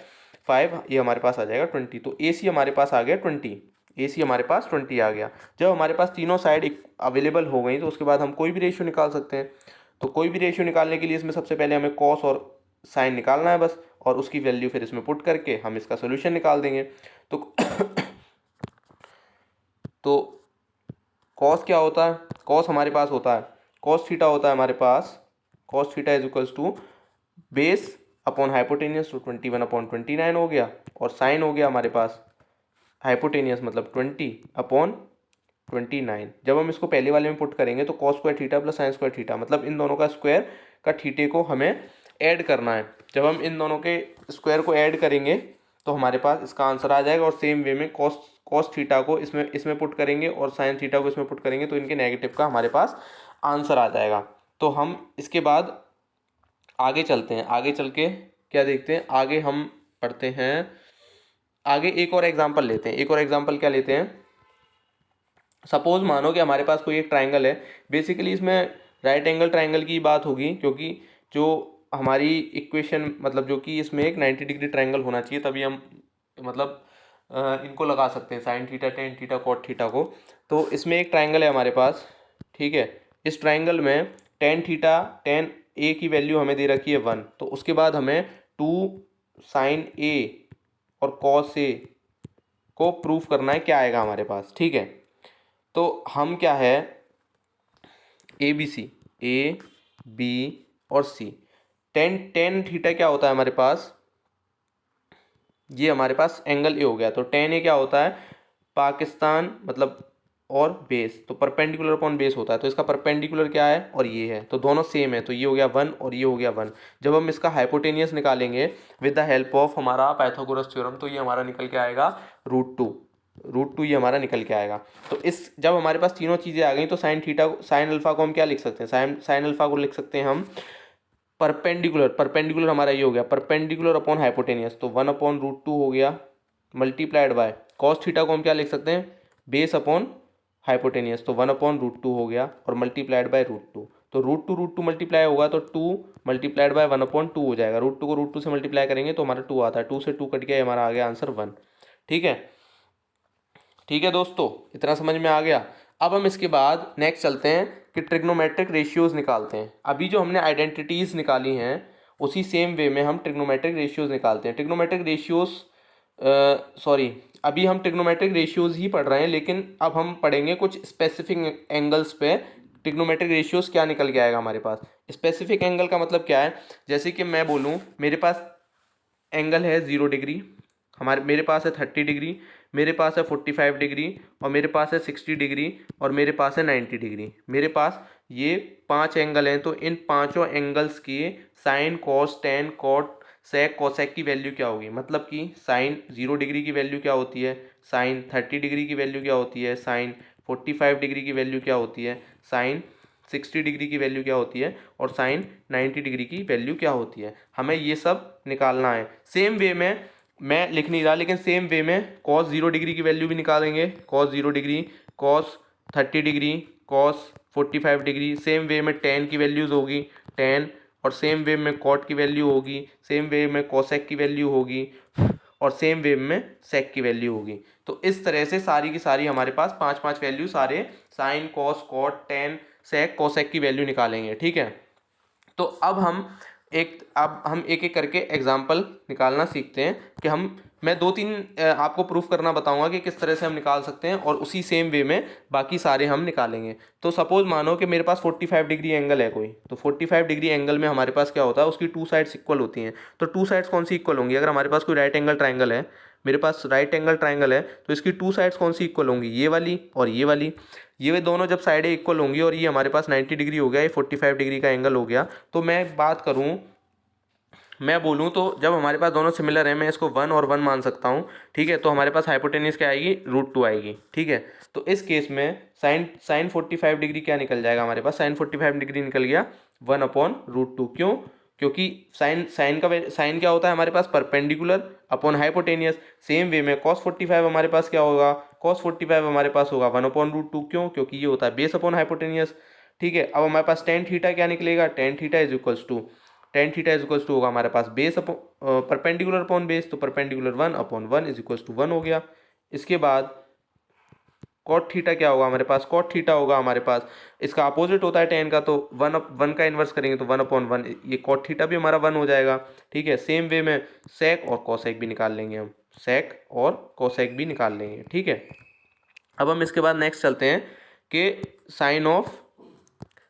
5 ये हमारे पास आ जाएगा 20। तो AC हमारे पास आ गया 20, AC हमारे पास 20 आ गया। जब हमारे पास तीनों साइड अवेलेबल हो गई तो उसके बाद हम कोई भी रेशियो निकाल सकते हैं। तो कोई भी रेशियो निकालने के लिए इसमें सबसे पहले हमें कॉस और साइन निकालना है बस, और उसकी वैल्यू फिर इसमें पुट करके हम इसका सोल्यूशन निकाल देंगे। तो तो कॉस क्या होता है, कॉस हमारे पास होता है, कॉस थीटा होता है हमारे पास, cos theta is equals to base upon hypotenuse, तो 21/29 हो गया, और साइन हो गया हमारे पास हाइपोटेनियस मतलब 20/29। जब हम इसको पहले वाले में पुट करेंगे तो cos square theta plus sine square theta, मतलब इन दोनों का स्क्वायर का थीटे को हमें ऐड करना है। जब हम इन दोनों के स्क्वायर को ऐड करेंगे तो हमारे पास इसका आंसर आ जाएगा। और सेम वे में कॉस थीटा को इसमें पुट करेंगे और साइन थीटा को इसमें पुट करेंगे तो इनके नेगेटिव का हमारे पास आंसर आ जाएगा। तो हम इसके बाद आगे चलते हैं, आगे चल के क्या देखते हैं, आगे हम पढ़ते हैं, आगे एक और एग्जांपल लेते हैं। एक और एग्जांपल क्या लेते हैं, सपोज मानो कि हमारे पास कोई एक ट्राइंगल है। बेसिकली इसमें राइट एंगल ट्राइंगल की बात होगी, क्योंकि जो हमारी इक्वेशन मतलब जो कि इसमें एक 90 डिग्री ट्राइंगल होना चाहिए, तभी हम मतलब इनको लगा सकते हैं, sine theta tan theta cot theta को। तो इसमें एक ट्राइंगल है हमारे पास, ठीक है। इस ट्राइंगल में टेन थीटा टेन ए की वैल्यू हमें दे रखी है 1। तो उसके बाद हमें 2 साइन ए और कॉस ए को प्रूफ करना है, क्या आएगा हमारे पास, ठीक है। तो हम क्या है, ए बी और सी, टेन टेन थीटा क्या होता है हमारे पास, ये हमारे पास एंगल ए हो गया। तो टेन ए क्या होता है, पाकिस्तान मतलब और बेस, तो परपेंडिकुलर अपॉन बेस होता है। तो इसका परपेंडिकुलर क्या है, और ये है, तो दोनों सेम है, तो ये हो गया 1 और ये हो गया 1। जब हम इसका हाइपोटेनियस निकालेंगे विद द हेल्प ऑफ हमारा पाइथागोरस थ्योरम, तो ये हमारा निकल के आएगा √2 ये हमारा निकल के आएगा। तो इस जब हमारे पास तीनों चीज़ें आ गई तो साइन थीटा साइन अल्फा को हम क्या लिख सकते हैं, साइन अल्फा को लिख सकते हैं हम परपेंडिकुलर हमारा ये हो गया परपेंडिकुलर अपॉन हाइपोटेनियस, तो 1/√2 हो गया, मल्टीप्लाइड बाय कॉस थीटा को हम क्या लिख सकते हैं, बेस अपॉन हाइपोटेनियस, तो 1/√2 हो गया, और मल्टीप्लाइड बाय √2। तो √2 मल्टीप्लाई होगा तो 2 मल्टीप्लाइड बाय 1/2 हो जाएगा। √2 को √2 से मल्टीप्लाई करेंगे तो हमारा 2 आता है, 2 से 2 कट गया, हमारा आ गया आंसर 1। ठीक है, ठीक है दोस्तों, इतना समझ में आ गया। अब हम इसके बाद नेक्स्ट चलते हैं कि ट्रिग्नोमेट्रिक रेशियोज निकालते हैं। अभी जो हमने आइडेंटिटीज़ निकाली हैं उसी सेम वे में हम ट्रिग्नोमेट्रिक रेशियोज निकालते हैं। ट्रिग्नोमेट्रिक रेशियोज अभी हम ट्रिग्नोमेट्रिक रेशियोज ही पढ़ रहे हैं, लेकिन अब हम पढ़ेंगे कुछ स्पेसिफिक एंगल्स पे ट्रिग्नोमेट्रिक रेशियोज क्या निकल के आएगा हमारे पास। स्पेसिफिक एंगल का मतलब क्या है, जैसे कि मैं बोलूँ मेरे पास एंगल है 0 डिग्री, मेरे पास है 30 डिग्री, मेरे पास है 45 डिग्री, और मेरे पास है 60 डिग्री, और मेरे पास है 90 डिग्री। मेरे पास ये 5 एंगल हैं। तो इन पांचों एंगल्स की sine cos tan cot sec cosec की वैल्यू क्या होगी, मतलब कि साइन 0 डिग्री की वैल्यू क्या होती है, साइन 30 डिग्री की वैल्यू क्या होती है, साइन 45 डिग्री की वैल्यू क्या होती है, साइन 60 डिग्री की वैल्यू क्या होती है और साइन 90 डिग्री की वैल्यू क्या होती है, हमें ये सब निकालना है। सेम वे में मैं लिख नहीं रहा, लेकिन सेम वे में कॉस 0 डिग्री की वैल्यू भी निकालेंगे। Cos 0 degree, cos 30 degree, cos 45 degree. Same way में टेन की वैल्यूज़ होगी, टेन। और सेम वे में कॉट की वैल्यू होगी, सेम वे में कोसेक की वैल्यू होगी, और सेम वे में सेक की वैल्यू होगी। तो इस तरह से सारी की सारी हमारे पास 5 वैल्यू सारे साइन, कॉस, कॉट, टेन, सेक, कोसेक की वैल्यू निकालेंगे। ठीक है, तो अब हम एक एक करके एग्जाम्पल निकालना सीखते हैं कि मैं 2-3 आपको प्रूफ करना बताऊंगा कि किस तरह से हम निकाल सकते हैं, और उसी सेम वे में बाकी सारे हम निकालेंगे। तो सपोज मानो कि मेरे पास 45 डिग्री एंगल है कोई, तो 45 डिग्री एंगल में हमारे पास क्या होता है, उसकी 2 साइड्स इक्वल होती हैं। तो 2 साइड्स कौन सी इक्वल होंगी? अगर हमारे पास कोई राइट एंगल ट्राइंगल है, मेरे पास राइट एंगल ट्राइंगल है, तो इसकी 2 साइड्स कौन सी इक्वल होंगी? ये वाली और ये वाली। ये दोनों जब साइडें इक्वल होंगी और ये हमारे पास 90 डिग्री हो गया, ये 45 डिग्री का एंगल हो गया, तो मैं बोलूँ तो जब हमारे पास दोनों सिमिलर हैं, मैं इसको 1 और 1 मान सकता हूँ। ठीक है, तो हमारे पास हाइपोटेन्यूज क्या आएगी? √2 आएगी। ठीक है, तो इस केस में साइन 45 डिग्री क्या निकल जाएगा हमारे पास? साइन 45 डिग्री निकल गया 1/√2। क्यों? क्योंकि साइन क्या होता है हमारे पास? Perpendicular upon hypotenuse. Same way में कॉस 45 हमारे पास क्या होगा? कॉस 45 हमारे पास होगा 1/√2। क्यों? क्योंकि ये होता है बेस अपॉन हाइपोटेनियस। ठीक है, अब हमारे पास टेन थीटा क्या निकलेगा? Tan theta is equals to होगा हमारे पास base upon perpendicular upon base, तो परपेंडिकुलर 1/1 इज इक्वल्स टू 1 हो गया। इसके बाद कॉट थीटा क्या होगा हमारे पास? कॉट थीटा होगा हमारे पास, इसका अपोजिट होता है टेन का, तो 1 का इन्वर्स करेंगे तो 1/1, ये कॉट थीटा भी हमारा 1 हो जाएगा। ठीक है, सेम वे में सेक और कोसेक भी निकाल लेंगे हम, सेक और कोसेक भी निकाल लेंगे। ठीक है, अब हम इसके बाद नेक्स्ट चलते हैं कि साइन ऑफ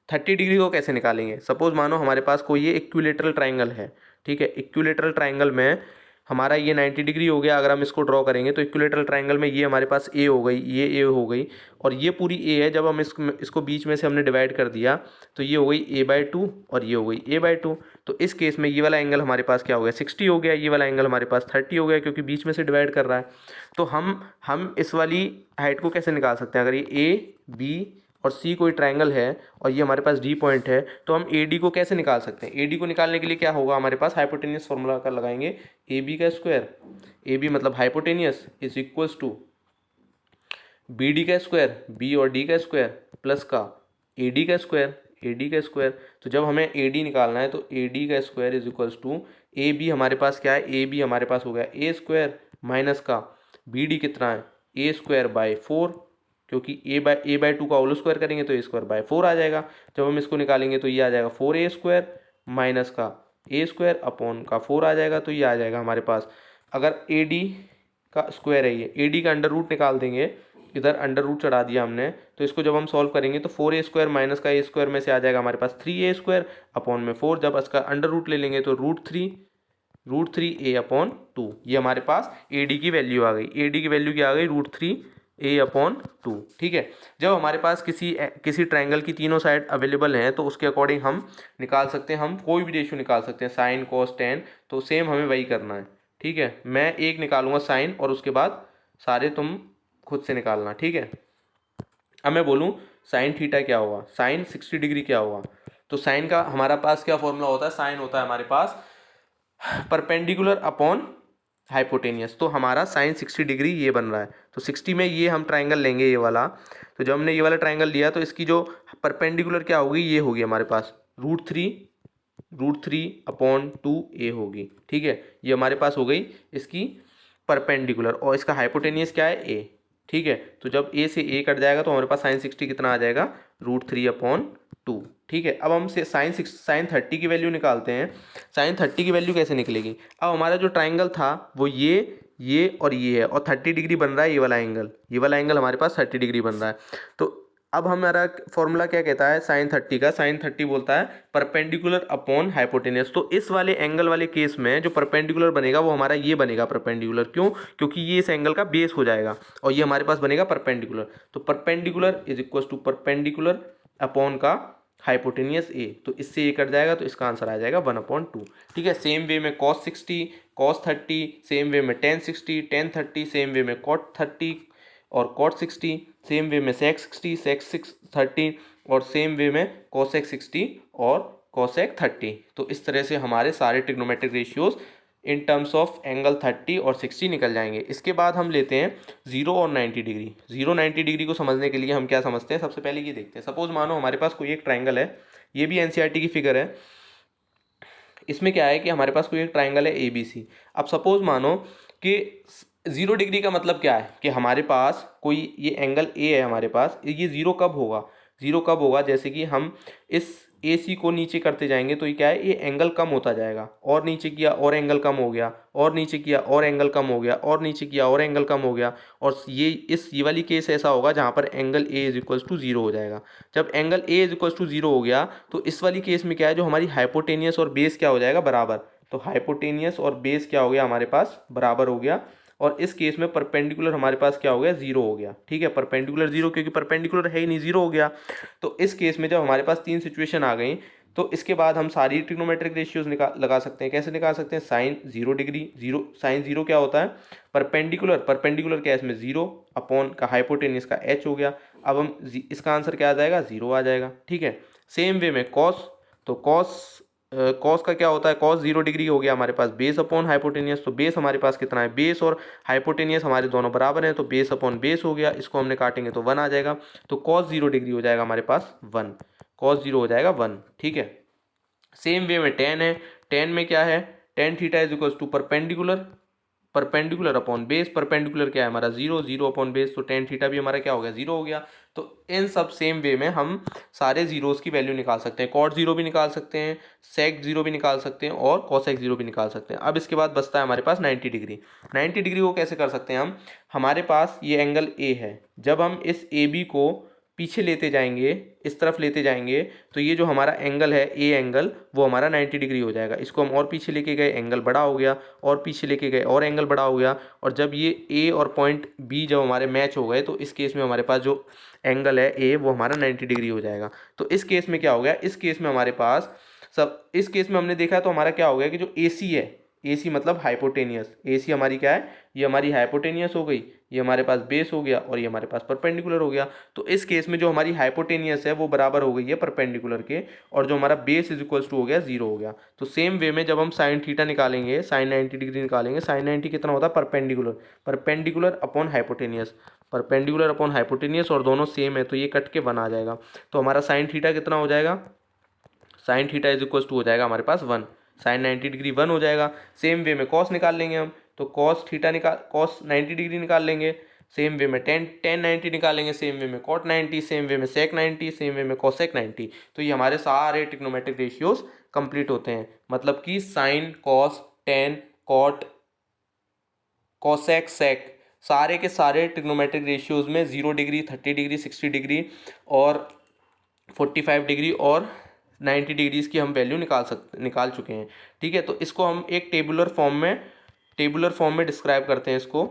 30 डिग्री को कैसे निकालेंगे। सपोज मानो हमारे पास कोई ये इक्विलेटरल ट्राइंगल है। ठीक है, इक्विलेटरल ट्राइंगल में हमारा ये 90 डिग्री हो गया। अगर हम इसको ड्रॉ करेंगे तो इक्विलेटरल ट्राइंगल में ये हमारे पास ए हो गई, ये ए हो गई, और ये पूरी ए है। जब हम इसको बीच में से हमने डिवाइड कर दिया तो ये हो गई a/2 और ये हो गई a/2। तो इस केस में ये वाला एंगल हमारे पास क्या हो गया? 60 हो गया। ये वाला एंगल हमारे पास 30 हो गया, क्योंकि बीच में से डिवाइड कर रहा है। तो हम इस वाली हाइट को कैसे निकाल सकते हैं? अगर ये ए, बी और सी कोई ट्राइंगल है और ये हमारे पास डी पॉइंट है, तो हम ए डी को कैसे निकाल सकते हैं? ए डी को निकालने के लिए क्या होगा हमारे पास? हाइपोटेनियस फॉर्मूला का लगाएंगे, ए बी का स्क्वायर, ए बी मतलब hypotenuse, is equals to B D का स्क्वायर, बी और डी का स्क्वायर, प्लस का ए डी का स्क्वायर, ए डी का स्क्वायर। तो जब हमें ए डी निकालना है तो ए डी का square is equals to A B हमारे पास क्या है? ए बी हमारे पास हो गया ए स्क्वायर माइनस का बी डी कितना है? ए स्क्वायर बाई 4, क्योंकि a/2 का होल स्क्वायर करेंगे तो a²/4 आ जाएगा। जब हम इसको निकालेंगे तो ये आ जाएगा 4a² माइनस का a² अपॉन का 4 आ जाएगा। तो ये आ जाएगा हमारे पास, अगर ad का स्क्वायर है, ये ad का अंडर रूट निकाल देंगे, इधर अंडर रूट चढ़ा दिया हमने, तो इसको जब हम सॉल्व करेंगे तो 4a² माइनस का a² में से आ जाएगा हमारे पास 3a² अपॉन में 4। जब इसका अंडर रूट ले लेंगे तो √3a/2। ये हमारे पास ad की वैल्यू आ गई। ad की वैल्यू क्या आ गई? √3a/2। ठीक है, जब हमारे पास किसी ट्रायंगल की तीनों साइड अवेलेबल हैं तो उसके अकॉर्डिंग हम निकाल सकते हैं, हम कोई भी रेशियो निकाल सकते हैं, साइन, कॉस, टेन। तो सेम हमें वही करना है। ठीक है, मैं एक निकालूंगा साइन और उसके बाद सारे तुम खुद से निकालना। ठीक है, अब मैं बोलूँ साइन थीटा क्या होगा, साइन 60 डिग्री क्या होगा। तो साइन का हमारा पास क्या फॉर्मूला होता है? साइन होता है हमारे पास परपेंडिकुलर अपॉन हाइपोटेनियस। तो हमारा साइन 60 डिग्री ये बन रहा है। तो 60 में ये हम ट्राइंगल लेंगे, ये वाला। तो जब हमने ये वाला ट्राइंगल लिया तो इसकी जो परपेंडिकुलर क्या होगी? ये होगी हमारे पास √3/2a होगी। ठीक है, ये हमारे पास हो गई इसकी परपेंडिकुलर, और इसका हाइपोटेनियस क्या है? a। ठीक है, तो जब a से a कट जाएगा तो हमारे पास साइन 60 कितना आ जाएगा? √3/2। ठीक है, अब हम साइन 30 की वैल्यू निकालते हैं। साइन 30 की वैल्यू कैसे निकलेगी? अब हमारा जो ट्राइंगल था वो ये और ये है, और 30 डिग्री बन रहा है ये वाला एंगल हमारे पास 30 डिग्री बन रहा है। तो अब हमारा फॉर्मूला क्या कहता है साइन 30 का? साइन 30 बोलता है परपेंडिकुलर अपॉन हाइपोटेनियस। तो इस वाले एंगल वाले केस में जो परपेंडिकुलर बनेगा वो हमारा ये बनेगा परपेंडिकुलर। क्यों? क्योंकि ये इस एंगल का बेस हो जाएगा और ये हमारे पास बनेगा परपेंडिकुलर। तो perpendicular is equal to perpendicular upon का हाइपोटेनियस a। तो इससे a कट जाएगा तो इसका आंसर आ जाएगा 1/2। ठीक है, सेम वे में cos 60, cos 30, सेम वे में tan 60, tan 30, सेम वे में cot 30 और cot 60, सेम वे में sec 60, sec 30, और सेम वे में कोसेक 60 और कोसेक 30। तो इस तरह से हमारे सारे trigonometric ratios in terms of angle 30 और 60 निकल जाएंगे। इसके बाद हम लेते हैं 0 और 90 डिग्री। 0 90 डिग्री को समझने के लिए हम क्या समझते हैं, सबसे पहले ये देखते हैं। सपोज मानो हमारे पास कोई एक ट्राइंगल है, ये भी एनसीईआरटी की फिगर है। इसमें क्या है कि हमारे पास कोई एक ट्राइंगल है ABC। अब सपोज मानो कि 0 डिग्री का मतलब क्या है कि हमारे पास कोई ये एंगल A है हमारे पास, ये 0 कब होगा, 0 कब होगा, जैसे कि हम इस AC को नीचे करते जाएंगे तो ये क्या है, ये एंगल कम होता जाएगा, और नीचे किया और एंगल कम हो गया, और नीचे किया और एंगल कम हो गया, और नीचे किया और एंगल कम हो गया, और ये वाली केस ऐसा होगा जहाँ पर angle A is equals to 0 हो जाएगा। जब angle A is equals to 0 हो गया तो इस वाली केस में क्या है, जो हमारी हाइपोटेनियस और बेस क्या हो जाएगा, बराबर। तो हाइपोटेनियस और बेस क्या हो गया हमारे पास, बराबर हो गया। और इस केस में परपेंडिकुलर हमारे पास क्या हो गया, 0 हो गया। ठीक है, परपेंडिकुलर 0, क्योंकि परपेंडिकुलर है ही नहीं, 0 हो गया। तो इस केस में जब हमारे पास 3 सिचुएशन आ गई तो इसके बाद हम सारी ट्रिग्नोमेट्रिक रेशियोज लगा सकते हैं। कैसे निकाल सकते हैं, साइन 0 डिग्री, साइन 0 क्या होता है, परपेंडिकुलर क्या है इसमें, 0 अपॉन का हाइपोटेनियस का h हो गया। अब हम इसका आंसर क्या आ जाएगा, 0 आ जाएगा। ठीक है, सेम वे में कॉस, तो कॉस का क्या होता है, कॉस 0 डिग्री हो गया हमारे पास, बेस अपॉन हाइपोटेनियस। तो बेस हमारे पास कितना है, बेस और हाइपोटेनियस हमारे दोनों बराबर हैं, तो बेस अपॉन बेस हो गया, इसको हमने काटेंगे तो 1 आ जाएगा। तो कॉस 0 डिग्री हो जाएगा हमारे पास 1, कॉस 0 हो जाएगा 1। ठीक है, सेम वे में टेन है, टेन में क्या है, tan theta is equals to perpendicular upon base. Perpendicular क्या है हमारा, 0, 0 अपॉन बेस, तो टेन थीटा भी हमारा क्या हो गया, 0 हो गया। तो इन सब सेम वे में हम सारे जीरोस की वैल्यू निकाल सकते हैं। कॉट 0 भी निकाल सकते हैं, सेक 0 भी निकाल सकते हैं, और कॉसेक 0 भी निकाल सकते हैं। अब इसके बाद बचता है हमारे पास 90 डिग्री। 90 डिग्री को कैसे कर सकते हैं हम, हमारे पास ये एंगल A है, जब हम इस AB को पीछे लेते जाएंगे, इस तरफ लेते जाएंगे, तो ये जो हमारा एंगल है A एंगल, वो हमारा 90 डिग्री हो जाएगा। इसको हम और पीछे लेके गए, एंगल बड़ा हो गया, और पीछे लेके गए और एंगल बड़ा हो गया। और जब ये A और पॉइंट B जब हमारे मैच हो गए तो इस केस में हमारे पास जो एंगल है A, वो हमारा 90 डिग्री हो जाएगा। तो इस केस में क्या हो गया, इस केस में हमारे पास इस केस में हमने देखा तो हमारा क्या हो गया कि जो AC है, AC मतलब हाइपोटेनियस, AC हमारी क्या है, ये हमारी हाइपोटेनियस हो गई, ये हमारे पास बेस हो गया, और ये हमारे पास परपेंडिकुलर हो गया। तो इस केस में जो हमारी हाइपोटेनियस है वो बराबर हो गई है परपेंडिकुलर के, और जो हमारा बेस इज इक्वल्स टू हो गया 0 हो गया। तो सेम वे में जब हम साइन थीटा निकालेंगे, साइन 90 डिग्री निकालेंगे, साइन 90 कितना होता है, perpendicular upon hypotenuse, perpendicular upon hypotenuse, और दोनों सेम है तो ये कट के 1 आ जाएगा। तो हमारा साइन थीटा कितना हो जाएगा, sine theta is equals to हो जाएगा हमारे पास 1, साइन 90 डिग्री 1 हो जाएगा। सेम वे में कॉस निकाल लेंगे हम, तो कॉस 90 डिग्री निकाल लेंगे। सेम वे में टेन 90 निकालेंगे, सेम वे में कॉट 90, सेम वे में सेक 90, सेम वे में कॉसेक 90। तो ये हमारे सारे ट्रिग्नोमेट्रिक रेशियोज कंप्लीट होते हैं। मतलब कि sine, cos, tan, cot, cosec, sec, सारे के सारे ट्रिग्नोमेट्रिक रेशियोज में 0 डिग्री, 30 डिग्री, 60 डिग्री और 45 डिग्री और 90 डिग्रीज की हम वैल्यू निकाल चुके हैं। ठीक है, तो इसको हम एक टेबुलर फॉर्म में डिस्क्राइब करते हैं इसको।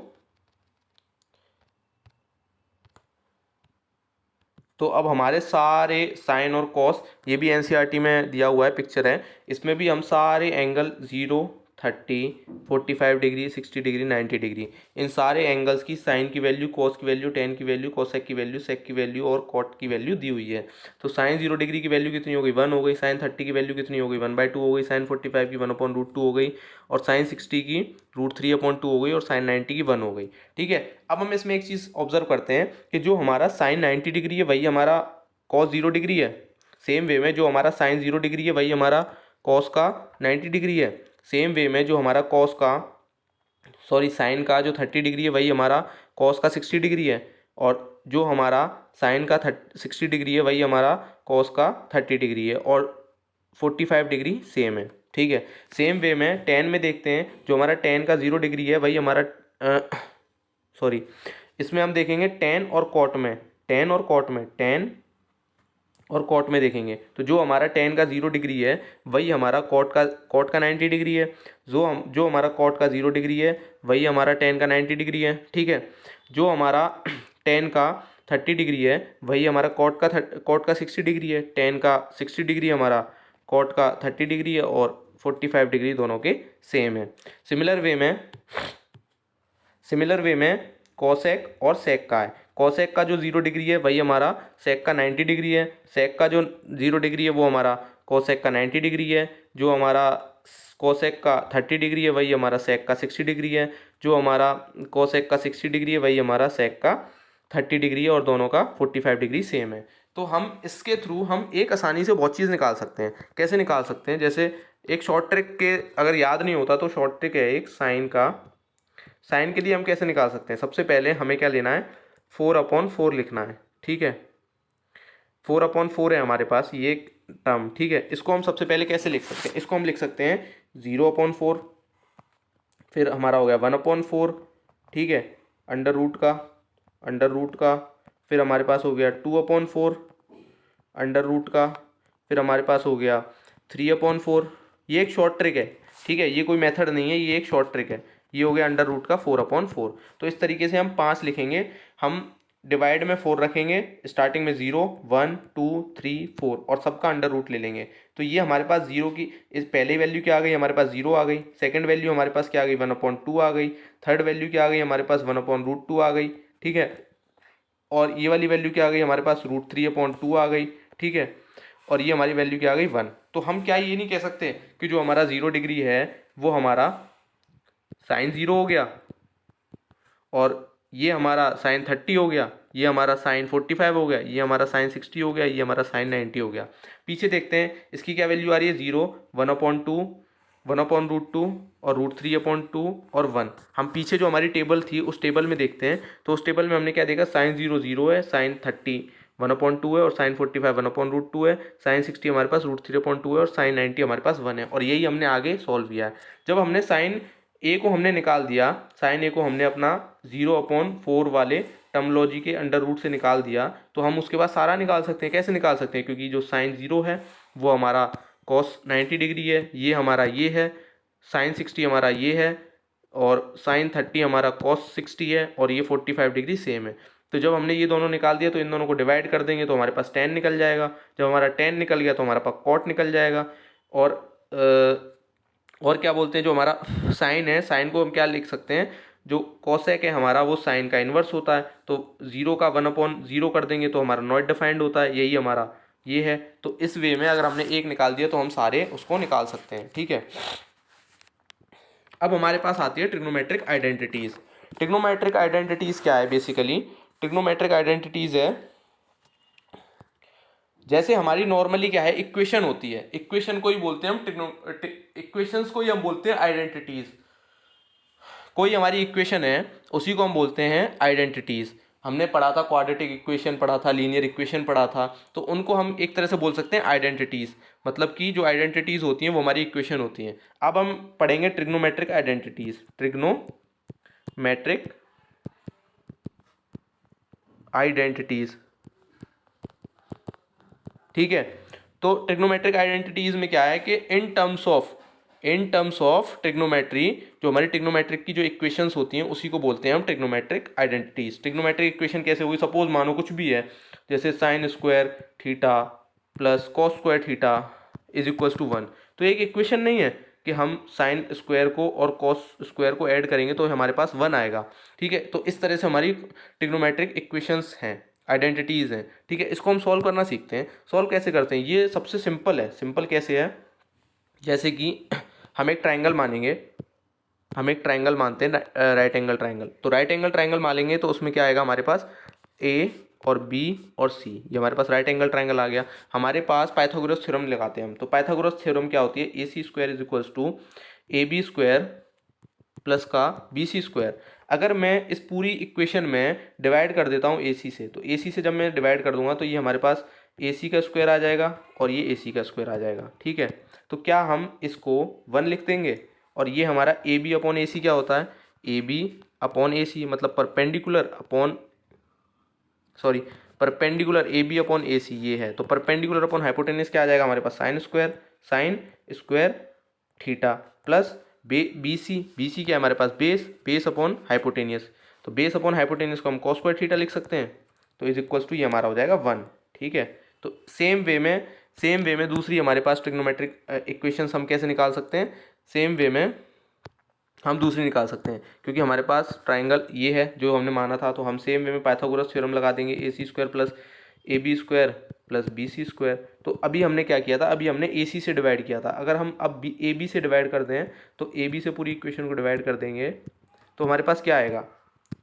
तो अब हमारे सारे साइन और कॉस, ये भी एनसीईआरटी में दिया हुआ है, पिक्चर है, इसमें भी हम सारे एंगल 0, 30, 45 डिग्री, 60 डिग्री, 90 डिग्री, इन सारे एंगल्स की साइन की वैल्यू, कॉस की वैल्यू, टेन की वैल्यू, कोसेक की वैल्यू, सेक की वैल्यू और कॉट की वैल्यू दी हुई है। तो साइन 0 डिग्री की वैल्यू कितनी हो गई, 1 हो गई। साइन 30 की वैल्यू कितनी हो गई, 1/2 हो गई। साइन 45 की 1/√2 हो गई, और साइन 60 की √3/2 हो गई, और साइन 90 की 1 हो गई। ठीक है, अब हम इसमें एक चीज़ ऑब्जर्व करते हैं कि जो हमारा साइन 90 डिग्री है वही हमारा कॉस 0 डिग्री है। सेम वे में जो हमारा साइन 0 डिग्री है वही हमारा कॉस का 90 डिग्री है। सेम वे में जो हमारा साइन का जो 30 डिग्री है वही हमारा कॉस का 60 डिग्री है, और जो हमारा साइन का 60 डिग्री है वही हमारा कॉस का 30 डिग्री है, और 45 डिग्री सेम है। ठीक है, सेम वे में टेन में देखते हैं, जो हमारा टेन का 0 डिग्री है वही हमारा इसमें हम देखेंगे टेन और कॉट में, टेन और कॉट में देखेंगे, तो जो हमारा टेन का 0 डिग्री है वही हमारा कॉट का 90 डिग्री है। जो हमारा कॉट का 0 डिग्री है वही हमारा टेन का 90 डिग्री है। ठीक है, जो हमारा टेन का 30 डिग्री है वही हमारा कॉट का 60 डिग्री है। टेन का 60 डिग्री हमारा कॉट का 30 डिग्री है, और 45 डिग्री दोनों के सेम है। सिमिलर वे में कॉसेक और सेक का है। कोसेक का जो 0 डिग्री है वही हमारा सेक का 90 डिग्री है, सेक का जो 0 डिग्री है वो हमारा कोसेक का 90 डिग्री है, जो हमारा कोसेक का 30 डिग्री है वही हमारा सेक का 60 डिग्री है, जो हमारा कोसेक का 60 डिग्री है वही हमारा सेक का 30 डिग्री है, और दोनों का 45 डिग्री सेम है। तो हम इसके थ्रू हम एक आसानी से बहुत चीज़ निकाल सकते हैं। कैसे निकाल सकते हैं? जैसे एक शॉर्ट ट्रिक के अगर याद नहीं होता तो शॉर्ट ट्रिक है एक साइन का। साइन के लिए हम कैसे निकाल सकते हैं? सबसे पहले हमें क्या लेना है, 4/4 लिखना है, ठीक है। 4/4 है हमारे पास ये टर्म, ठीक है। इसको हम सबसे पहले कैसे लिख सकते हैं? इसको हम लिख सकते हैं 0/4, फिर हमारा हो गया 1/4, ठीक है, अंडर रूट का, फिर हमारे पास हो गया 2/4 अंडर रूट का, फिर हमारे पास हो गया 3/4। ये एक शॉर्ट ट्रिक है, ठीक है, ये कोई मेथड नहीं है, ये एक शॉर्ट ट्रिक है। ये हो गया अंडर रूट का 4/4। तो इस तरीके से हम 5 लिखेंगे। हम डिवाइड में 4 रखेंगे, स्टार्टिंग में 0 1 2 3 4 और सबका अंडर रूट ले लेंगे। तो ये हमारे पास 0 की इस पहली वैल्यू क्या आ गई, हमारे पास 0 आ गई। सेकंड वैल्यू हमारे पास क्या आ गई, 1/2 आ गई। थर्ड वैल्यू क्या आ गई, हमारे पास 1/√2 आ गई, ठीक है। और ये वाली वैल्यू क्या आ गई, हमारे पास √3/2 आ गई, ठीक है। और ये हमारी वैल्यू क्या आ गई, 1। तो हम क्या ये नहीं कह सकते कि जो हमारा 0 डिग्री है वो हमारा साइन 0 हो गया, और ये हमारा साइन 30 हो गया, ये हमारा साइन 45 हो गया, ये हमारा साइन 60 हो गया, ये हमारा साइन 90 हो गया। पीछे देखते हैं इसकी क्या वैल्यू आ रही है, 0 1/2 1/√2 और √3/2 और 1। हम पीछे जो हमारी टेबल थी उस टेबल में देखते हैं, तो उस टेबल में हमने क्या देखा, साइन 0 0 है, साइन 30 1/2 है, और साइन 45 1/√2 है, साइन 60 हमारे पास √3/2 है, और साइन 90 हमारे पास 1 है। और यही हमने आगे सॉल्व किया है। जब हमने साइन ए को हमने निकाल दिया, साइन ए को हमने अपना 0/4 वाले टर्मोलॉजी के अंडर रूट से निकाल दिया, तो हम उसके बाद सारा निकाल सकते हैं। कैसे निकाल सकते हैं? क्योंकि जो साइन 0 है वो हमारा कॉस 90 डिग्री है, ये हमारा ये है, साइन 60 हमारा ये है, और साइन 30 हमारा कॉस 60 है, और ये 45 डिग्री सेम है। तो जब हमने ये दोनों निकाल दिया तो इन दोनों को डिवाइड कर देंगे तो हमारे पास tan निकल जाएगा। जब हमारा tan निकल गया तो हमारे पास cot निकल जाएगा। और क्या बोलते हैं, जो हमारा साइन है, साइन को हम क्या लिख सकते हैं, जो कोसेक है हमारा वो साइन का इन्वर्स होता है। तो 0 का 1/0 कर देंगे तो हमारा नॉट डिफाइंड होता है, यही हमारा ये है। तो इस वे में अगर हमने एक निकाल दिया तो हम सारे उसको निकाल सकते हैं, ठीक है। अब हमारे पास आती है ट्रिग्नोमेट्रिक आइडेंटिटीज़। ट्रिग्नोमेट्रिक आइडेंटिटीज़ क्या है? बेसिकली ट्रिग्नोमेट्रिक आइडेंटिटीज़ है, जैसे हमारी नॉर्मली क्या है, इक्वेशन होती है, इक्वेशन को ही बोलते हैं हम इक्वेशंस को ही हम बोलते हैं आइडेंटिटीज़। कोई हमारी इक्वेशन है उसी को हम बोलते हैं आइडेंटिटीज़। हमने पढ़ा था क्वाड्रेटिक इक्वेशन पढ़ा था, लीनियर इक्वेशन पढ़ा था, तो उनको हम एक तरह से बोल सकते हैं आइडेंटिटीज़। मतलब कि जो आइडेंटिटीज़ होती हैं वो हमारी इक्वेशन होती हैं। अब हम पढ़ेंगे ट्रिग्नोमेट्रिक आइडेंटिटीज़। ट्रिग्नोमेट्रिक आइडेंटिटीज़, ठीक है। तो ट्रिग्नोमेट्रिक आइडेंटिटीज़ में क्या है कि इन टर्म्स ऑफ ट्रिग्नोमेट्री, जो हमारी ट्रिग्नोमेट्रिक की जो इक्वेशंस होती हैं उसी को बोलते हैं हम ट्रिग्नोमेट्रिक आइडेंटिटीज़। ट्रिग्नोमेट्रिक इक्वेशन कैसे होगी? सपोज मानो कुछ भी है, जैसे sine square theta plus cos square theta is equals to 1। तो एक इक्वेशन नहीं है कि हम साइन स्क्वायर को और कॉस स्क्वायर को ऐड करेंगे तो हमारे पास 1 आएगा, ठीक है। तो इस तरह से हमारी ट्रिग्नोमेट्रिक इक्वेशंस हैं, आइडेंटिटीज़ हैं, ठीक है। इसको हम सॉल्व करना सीखते हैं। सॉल्व कैसे करते हैं? ये सबसे सिंपल है। सिंपल कैसे है? जैसे कि हम एक ट्राइंगल मानेंगे, हम एक ट्राइंगल मानते हैं, राइट एंगल ट्राइंगल। तो राइट एंगल ट्राइंगल मानेंगे तो उसमें क्या आएगा हमारे पास, ए और बी और सी, ये हमारे पास राइट एंगल ट्राइंगल आ गया। हमारे पास पाइथागोरस थ्योरम लगाते हैं हम। तो पाइथागोरस थ्योरम क्या होती है, A C square is equals to A B square plus का बी सी स्क्वायर। अगर मैं इस पूरी इक्वेशन में डिवाइड कर देता हूँ ए सी से, तो ए सी से जब मैं डिवाइड कर दूंगा तो ये हमारे पास ए सी का स्क्वायर आ जाएगा और ये ए सी का स्क्वायर आ जाएगा, ठीक है। तो क्या हम इसको 1 लिख देंगे, और ये हमारा ए बी अपॉन ए सी क्या होता है, ए बी अपॉन ए सी मतलब perpendicular A B upon A सी ये है। तो परपेंडिकुलर अपॉन हाइपोटेनस क्या आ जाएगा हमारे पास, sine square theta plus B C क्या है हमारे पास, बेस अपॉन हाइपोटेनियस। तो बेस अपॉन हाइपोटेनियस को हम कॉस स्क्वायर थीटा लिख सकते हैं। तो इज इक्वल्स टू ये हमारा हो जाएगा 1, ठीक है। तो सेम वे में दूसरी हमारे पास ट्रिग्नोमेट्रिक इक्वेशंस हम कैसे निकाल सकते हैं, सेम वे में हम दूसरी निकाल सकते हैं, क्योंकि हमारे पास ट्राइंगल ये है जो हमने माना था, तो हम सेम वे में पाइथागोरस थ्योरम लगा देंगे, AC² plus AB² plus BC²। तो अभी हमने क्या किया था, अभी हमने AC से डिवाइड किया था, अगर हम अब AB से डिवाइड कर दें तो AB से पूरी इक्वेशन को डिवाइड कर देंगे तो हमारे पास क्या आएगा,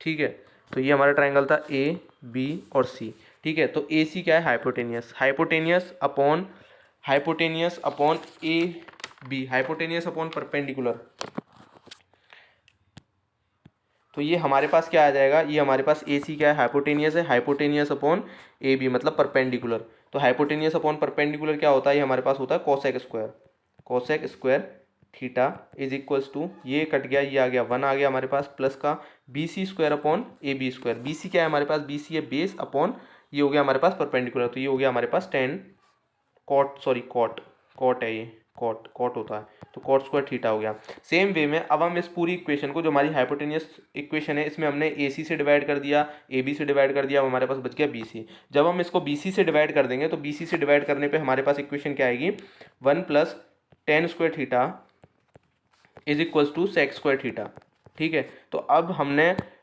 ठीक है। तो ये हमारा ट्राइंगल था AB और C, ठीक है। तो AC क्या है, hypotenuse, hypotenuse upon AB, hypotenuse upon perpendicular. तो ये हमारे पास क्या आ जाएगा, ये हमारे पास AC क्या है, हाइपोटेनियस है, हाइपोटेनियस अपॉन AB मतलब परपेंडिकुलर। तो हाइपोटेनियस अपॉन परपेंडिकुलर क्या होता है, ये हमारे पास होता है cosec square theta is equals to, ये कट गया, ये आ गया 1 आ गया हमारे पास, प्लस का BC² अपॉन AB²। BC क्या है हमारे पास, BC है बेस अपॉन, ये हो गया हमारे पास परपेंडिकुलर, तो ये हो गया हमारे पास 10 कॉट है, ये कॉट होता है, तो कॉट स्क्वायर थीटा हो गया। सेम वे में अब हम इस पूरी इक्वेशन को, जो हमारी हाइपोटेनियस इक्वेशन है, इसमें हमने AC से डिवाइड कर दिया, AB से डिवाइड कर दिया, अब हमारे पास बच गया BC। जब हम इसको BC से डिवाइड कर देंगे तो BC से डिवाइड करने पे हमारे पास इक्वेशन क्या आएगी, 1 plus tan square theta is equals to sec square theta, ठीक है। तो अब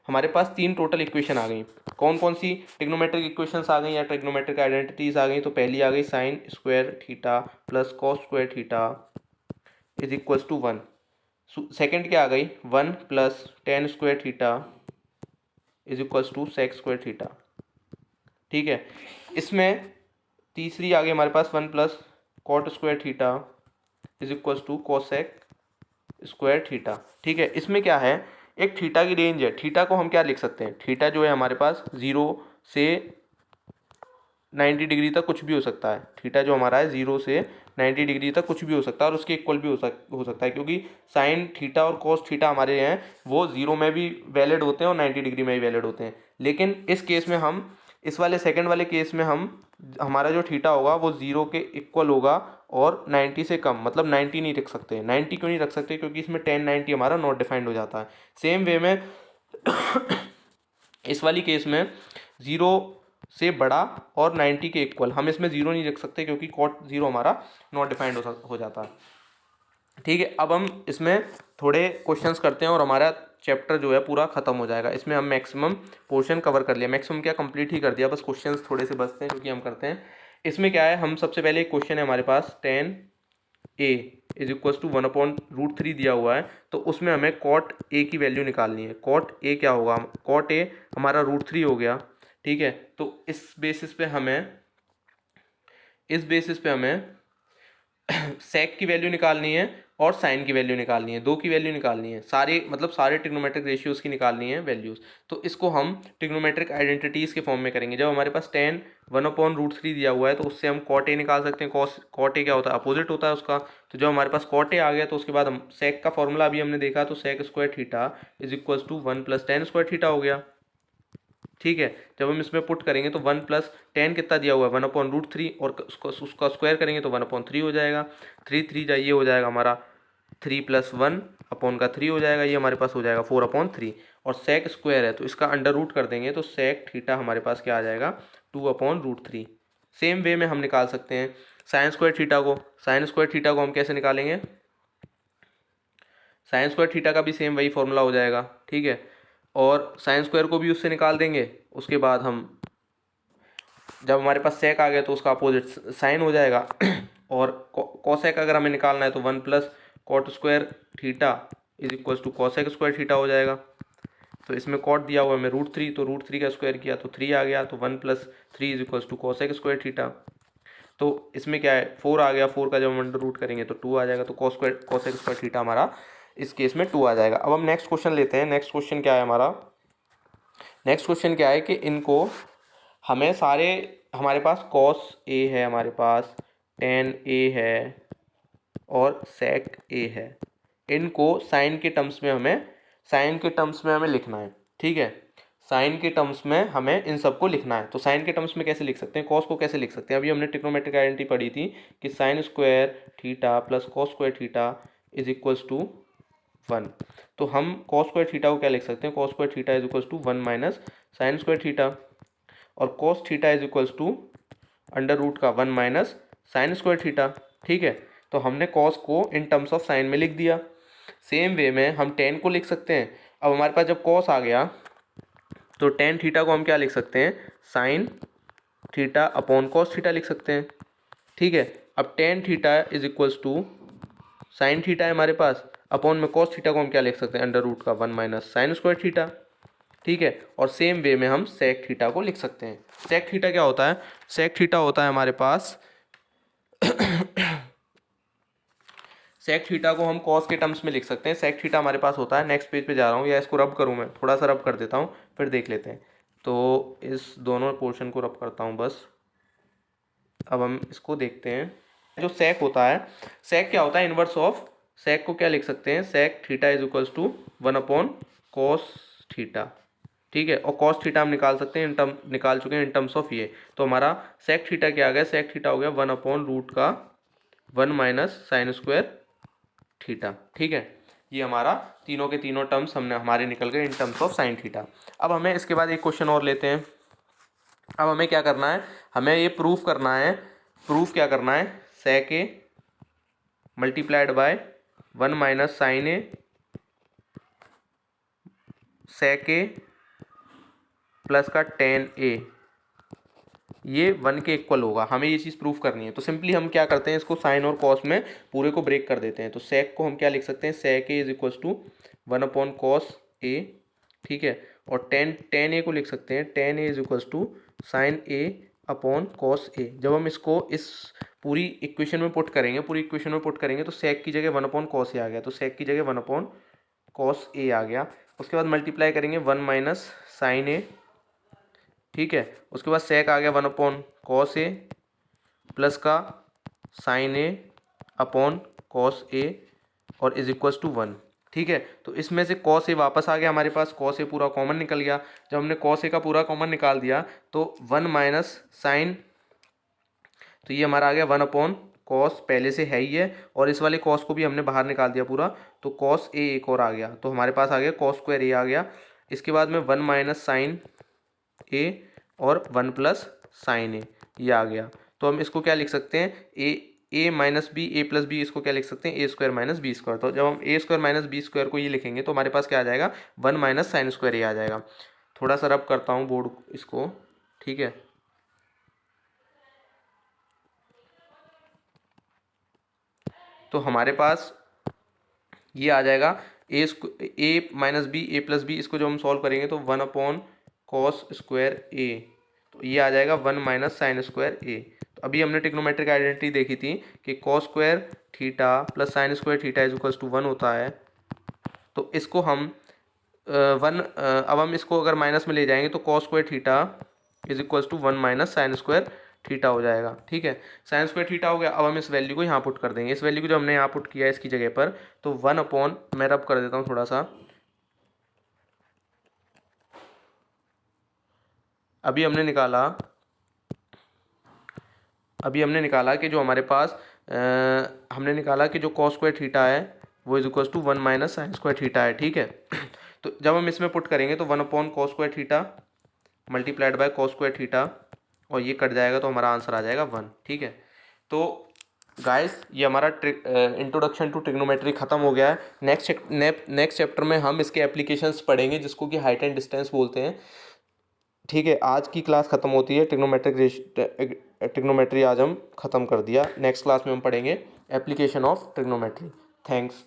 हमारे पास 3 टोटल इक्वेशन आ गई। कौन कौन सी, ट्रिग्नोमेट्रिक इक्वेशंस आ गई या ट्रिग्नोमेट्रिक आइडेंटिटीज आ गई। तो पहली आ गई sine square theta plus cos square theta is equals to 1। Second क्या आ गई, 1 plus tan square theta is equals to sec square theta, ठीक है। इसमें तीसरी आ गई हमारे पास 1 plus cot square theta is equals to cosec square theta, ठीक है। इसमें क्या है, एक थीटा की रेंज है, थीटा को हम क्या लिख सकते हैं, थीटा जो है हमारे पास 0 से 90 डिग्री तक कुछ भी हो सकता है। थीटा जो हमारा है 0 से 90 डिग्री तक कुछ भी हो सकता है, और उसके इक्वल भी हो सकता है, क्योंकि साइन थीटा और कॉस थीटा हमारे हैं वो 0 में भी वैलिड होते हैं और 90 डिग्री में भी वैलिड होते हैं। लेकिन इस केस में हम, इस वाले सेकंड वाले केस में हमारा जो थीटा होगा वो 0 के इक्वल होगा और 90 से कम, मतलब 90 नहीं रख सकते। 90 क्यों नहीं रख सकते, क्योंकि इसमें 1090 हमारा नॉट डिफाइंड हो जाता है। सेम वे में इस वाली केस में 0 से बड़ा और 90 के इक्वल, हम इसमें 0 नहीं रख सकते क्योंकि कॉट 0 हमारा नॉट डिफाइंड हो जाता है, ठीक है। अब हम इसमें थोड़े क्वेश्चंस करते हैं और हमारा चैप्टर जो है पूरा खत्म हो जाएगा। इसमें हम मैक्सिमम पोर्शन कवर कर लिया, मैक्सिमम क्या कंप्लीट ही कर दिया, बस क्वेश्चंस थोड़े से बचते हैं क्योंकि हम करते हैं। इसमें क्या है, हम सबसे पहले एक क्वेश्चन है हमारे पास 10a इज इक्वल्स टू 1/√3 दिया हुआ है, तो उसमें हमें कॉट a की वैल्यू निकालनी है। कॉट a क्या होगा, कॉट a हमारा √3 हो गया, ठीक है। तो इस बेसिस पे हमें सेक की वैल्यू निकालनी है और साइन की वैल्यू निकालनी है, दो की वैल्यू निकालनी है, सारे ट्रिग्नोमेट्रिक रेशियोज की निकालनी है वैल्यूज। तो इसको हम ट्रिग्नोमेट्रिक आइडेंटिटीज के फॉर्म में करेंगे। जब हमारे पास 1/√3 दिया हुआ है तो उससे हम कॉट ए निकाल सकते हैं। कॉट ए क्या होता है, अपोजिट होता है उसका। तो जब हमारे पास कॉट ए आ गया तो उसके बाद हम सेक का फॉर्मूला अभी हमने देखा, तो sec square theta is equals to 1 plus tan square theta हो गया, ठीक है। जब हम इसमें पुट करेंगे तो 1 प्लस टेन कितना दिया हुआ है, 1/√3, और उसका स्क्वायर करेंगे तो 1/3 हो जाएगा। 3 जाइए हो जाएगा हमारा 3 + 1 अपॉन का 3 हो जाएगा, ये हमारे पास हो जाएगा 4/3। और सेक स्क्वायर है तो इसका अंडर रूट कर देंगे तो सेक थीटा हमारे पास क्या आ जाएगा, 2/√3। सेम वे में हम निकाल सकते हैं साइन स्क्वायर थीटा को हम कैसे निकालेंगे, साइन स्क्वायर थीटा का भी सेम वही फॉर्मूला हो जाएगा, ठीक है। और साइन स्क्वायर को भी उससे निकाल देंगे। उसके बाद हम, जब हमारे पास सेक आ गया तो उसका अपोजिट साइन हो जाएगा। और कॉसेक अगर हमें निकालना है तो 1 plus cot square theta is equals to cosec square theta हो जाएगा। तो इसमें कॉट दिया हुआ है हमें √3, तो √3 का स्क्वायर किया तो 3 आ गया, तो 1 + 3 is equals to cosec square theta. तो इसमें क्या है, 4 आ गया, 4 का जब हम अंडर रूट करेंगे तो 2 आ जाएगा, तो कॉसेक स्क्वायर थीटा हमारा इस केस में 2 आ जाएगा। अब हम नेक्स्ट क्वेश्चन लेते हैं। नेक्स्ट क्वेश्चन क्या है हमारा, नेक्स्ट क्वेश्चन क्या है कि इनको हमें सारे, हमारे पास कॉस ए है, हमारे पास टेन ए है और सेक ए है, इनको साइन के टर्म्स में हमें लिखना है, ठीक है। साइन के टर्म्स में हमें इन सबको लिखना है। तो साइन के टर्म्स में कैसे लिख सकते हैं, कॉस को कैसे लिख सकते हैं, अभी हमने ट्रिग्नोमेट्रिक आइडेंटिटी पढ़ी थी कि sine square theta plus cos square theta is equals to 1। तो हम कॉस स्क्वायर थीटा को क्या लिख सकते हैं, cos square theta is equals to 1 minus sine square theta, और cos theta is equals to under root का 1 माइनस साइन स्क्वायर थीटा, ठीक है। तो हमने कॉस को इन टर्म्स ऑफ साइन में लिख दिया। सेम वे में हम टेन को लिख सकते हैं। अब हमारे पास जब कॉस आ गया तो टेन थीटा को हम क्या लिख सकते हैं, sine theta upon cos theta लिख सकते हैं। ठीक है, अब tan theta is equals to sine theta है हमारे पास, अपॉन में कॉस थीटा को हम क्या लिख सकते हैं, अंडर रूट का 1 माइनस साइन स्क्वायर थीटा। ठीक है, और सेम वे में हम सेक थीटा को लिख सकते हैं। सेक थीटा क्या होता है, सेक थीटा होता है हमारे पास सेक थीटा को हम कॉस के टर्म्स में लिख सकते हैं। सेक थीटा हमारे पास होता है, नेक्स्ट पेज पे जा रहा हूँ, या इसको रब करूँ, मैं थोड़ा सा रब कर देता हूँ फिर देख लेते हैं। तो इस दोनों पोर्शन को रब करता हूँ बस। अब हम इसको देखते हैं। जो सेक होता है, सेक क्या होता है, इनवर्स ऑफ सेक को क्या लिख सकते हैं, sec theta is equals to 1 upon cos theta. ठीक है, और कॉस थीटा हम निकाल सकते हैं, इन टर्म निकाल चुके हैं इन टर्म्स ऑफ ये। तो हमारा सेक थीटा क्या आ गया, सेक थीटा हो गया 1 अपॉन रूट का 1 माइनस साइन स्क्वायर थीटा। ठीक है, ये हमारा तीनों के तीनों टर्म्स हमने हमारे निकल गए in terms of sine theta. अब हमें इसके बाद एक क्वेश्चन और लेते हैं। अब हमें क्या करना है, हमें ये प्रूफ करना है। प्रूफ क्या करना है, sec A multiplied by 1 minus sine A sec A plus का टेन ए, ये 1 के इक्वल होगा। हमें ये चीज़ प्रूफ करनी है। तो सिंपली हम क्या करते हैं, इसको साइन और कॉस में पूरे को ब्रेक कर देते हैं। तो सेक को हम क्या लिख सकते हैं, sec A is equals to 1 upon cos A. ठीक है, और टेन ए को लिख सकते हैं, tan A is equals to sine A upon cos A. जब हम इसको इस पूरी इक्वेशन में पुट करेंगे, पूरी इक्वेशन में पुट करेंगे तो सेक की जगह 1 अपॉन कॉस ए आ गया, तो सेक की जगह 1 अपॉन कॉस ए आ गया। उसके बाद मल्टीप्लाई करेंगे 1 माइनस साइन ए। ठीक है, उसके बाद सेक आ गया 1 अपॉन कॉस ए प्लस का साइन ए अपॉन कॉस ए और इज इक्वल्स टू 1। ठीक है, तो इसमें से कॉस ए वापस आ गया हमारे पास, कॉस ए पूरा कॉमन निकल गया। जब हमने कॉस ए का पूरा कॉमन निकाल दिया तो 1 माइनस साइन, तो ये हमारा आ गया 1 अपॉन कॉस, पहले से है ही है, और इस वाले कॉस को भी हमने बाहर निकाल दिया पूरा, तो कॉस ए एक और आ गया, तो हमारे पास आ गया कॉस स्क्वायर ए आ गया। इसके बाद में 1 माइनस साइन ए और 1 प्लस साइन ए, ये आ गया। तो हम इसको क्या लिख सकते हैं, ए माइनस बी, ए प्लस बी, इसको क्या लिख सकते हैं, ए स्क्वायर माइनस बी स्क्वायर। तो जब हम ए स्क्वायर माइनस बी स्क्वायर को ये लिखेंगे तो हमारे पास क्या आ जाएगा, 1 माइनस साइन स्क्वायर ए आ जाएगा। थोड़ा सा रब करता हूँ बोर्ड इसको। ठीक है, तो हमारे पास ये आ जाएगा ए माइनस बी, ए प्लस बी, इसको जब हम सॉल्व करेंगे तो 1 अपॉन कॉस स्क्वायर ए, तो ये आ जाएगा 1 माइनस साइन स्क्वायर ए। तो अभी हमने ट्रिग्नोमेट्रिक आइडेंटिटी देखी थी कि cos square theta plus sine square theta is equals to 1 होता है। तो इसको हम अब हम इसको अगर माइनस में ले जाएंगे तो cos square theta is equals to 1 minus sine square theta हो जाएगा। ठीक है, साइन स्क्वायर थीटा हो गया। अब हम इस वैल्यू को यहाँ पुट कर देंगे, इस वैल्यू को जो हमने यहाँ पुट किया है इसकी जगह पर, तो 1 अपॉन, मैं रब कर देता हूँ थोड़ा सा। अभी हमने निकाला कि जो हमारे पास हमने निकाला कि जो कॉस स्क्वायर थीटा है वो is equals to 1 minus sine square theta है। ठीक है, तो जब हम इसमें पुट करेंगे तो 1 upon cos square theta multiplied by cos square theta, और ये कट जाएगा तो हमारा आंसर आ जाएगा 1। ठीक है, तो गाइस ये हमारा इंट्रोडक्शन टू ट्रिग्नोमेट्री खत्म हो गया है। नेक्स्ट चैप्टर में हम इसके एप्लीकेशंस पढ़ेंगे जिसको कि हाइट एंड डिस्टेंस बोलते हैं। ठीक है, आज की क्लास ख़त्म होती है, ट्रिग्नोमेट्री आज हम ख़त्म कर दिया। नेक्स्ट क्लास में हम पढ़ेंगे एप्लीकेशन ऑफ ट्रिग्नोमेट्री। थैंक्स।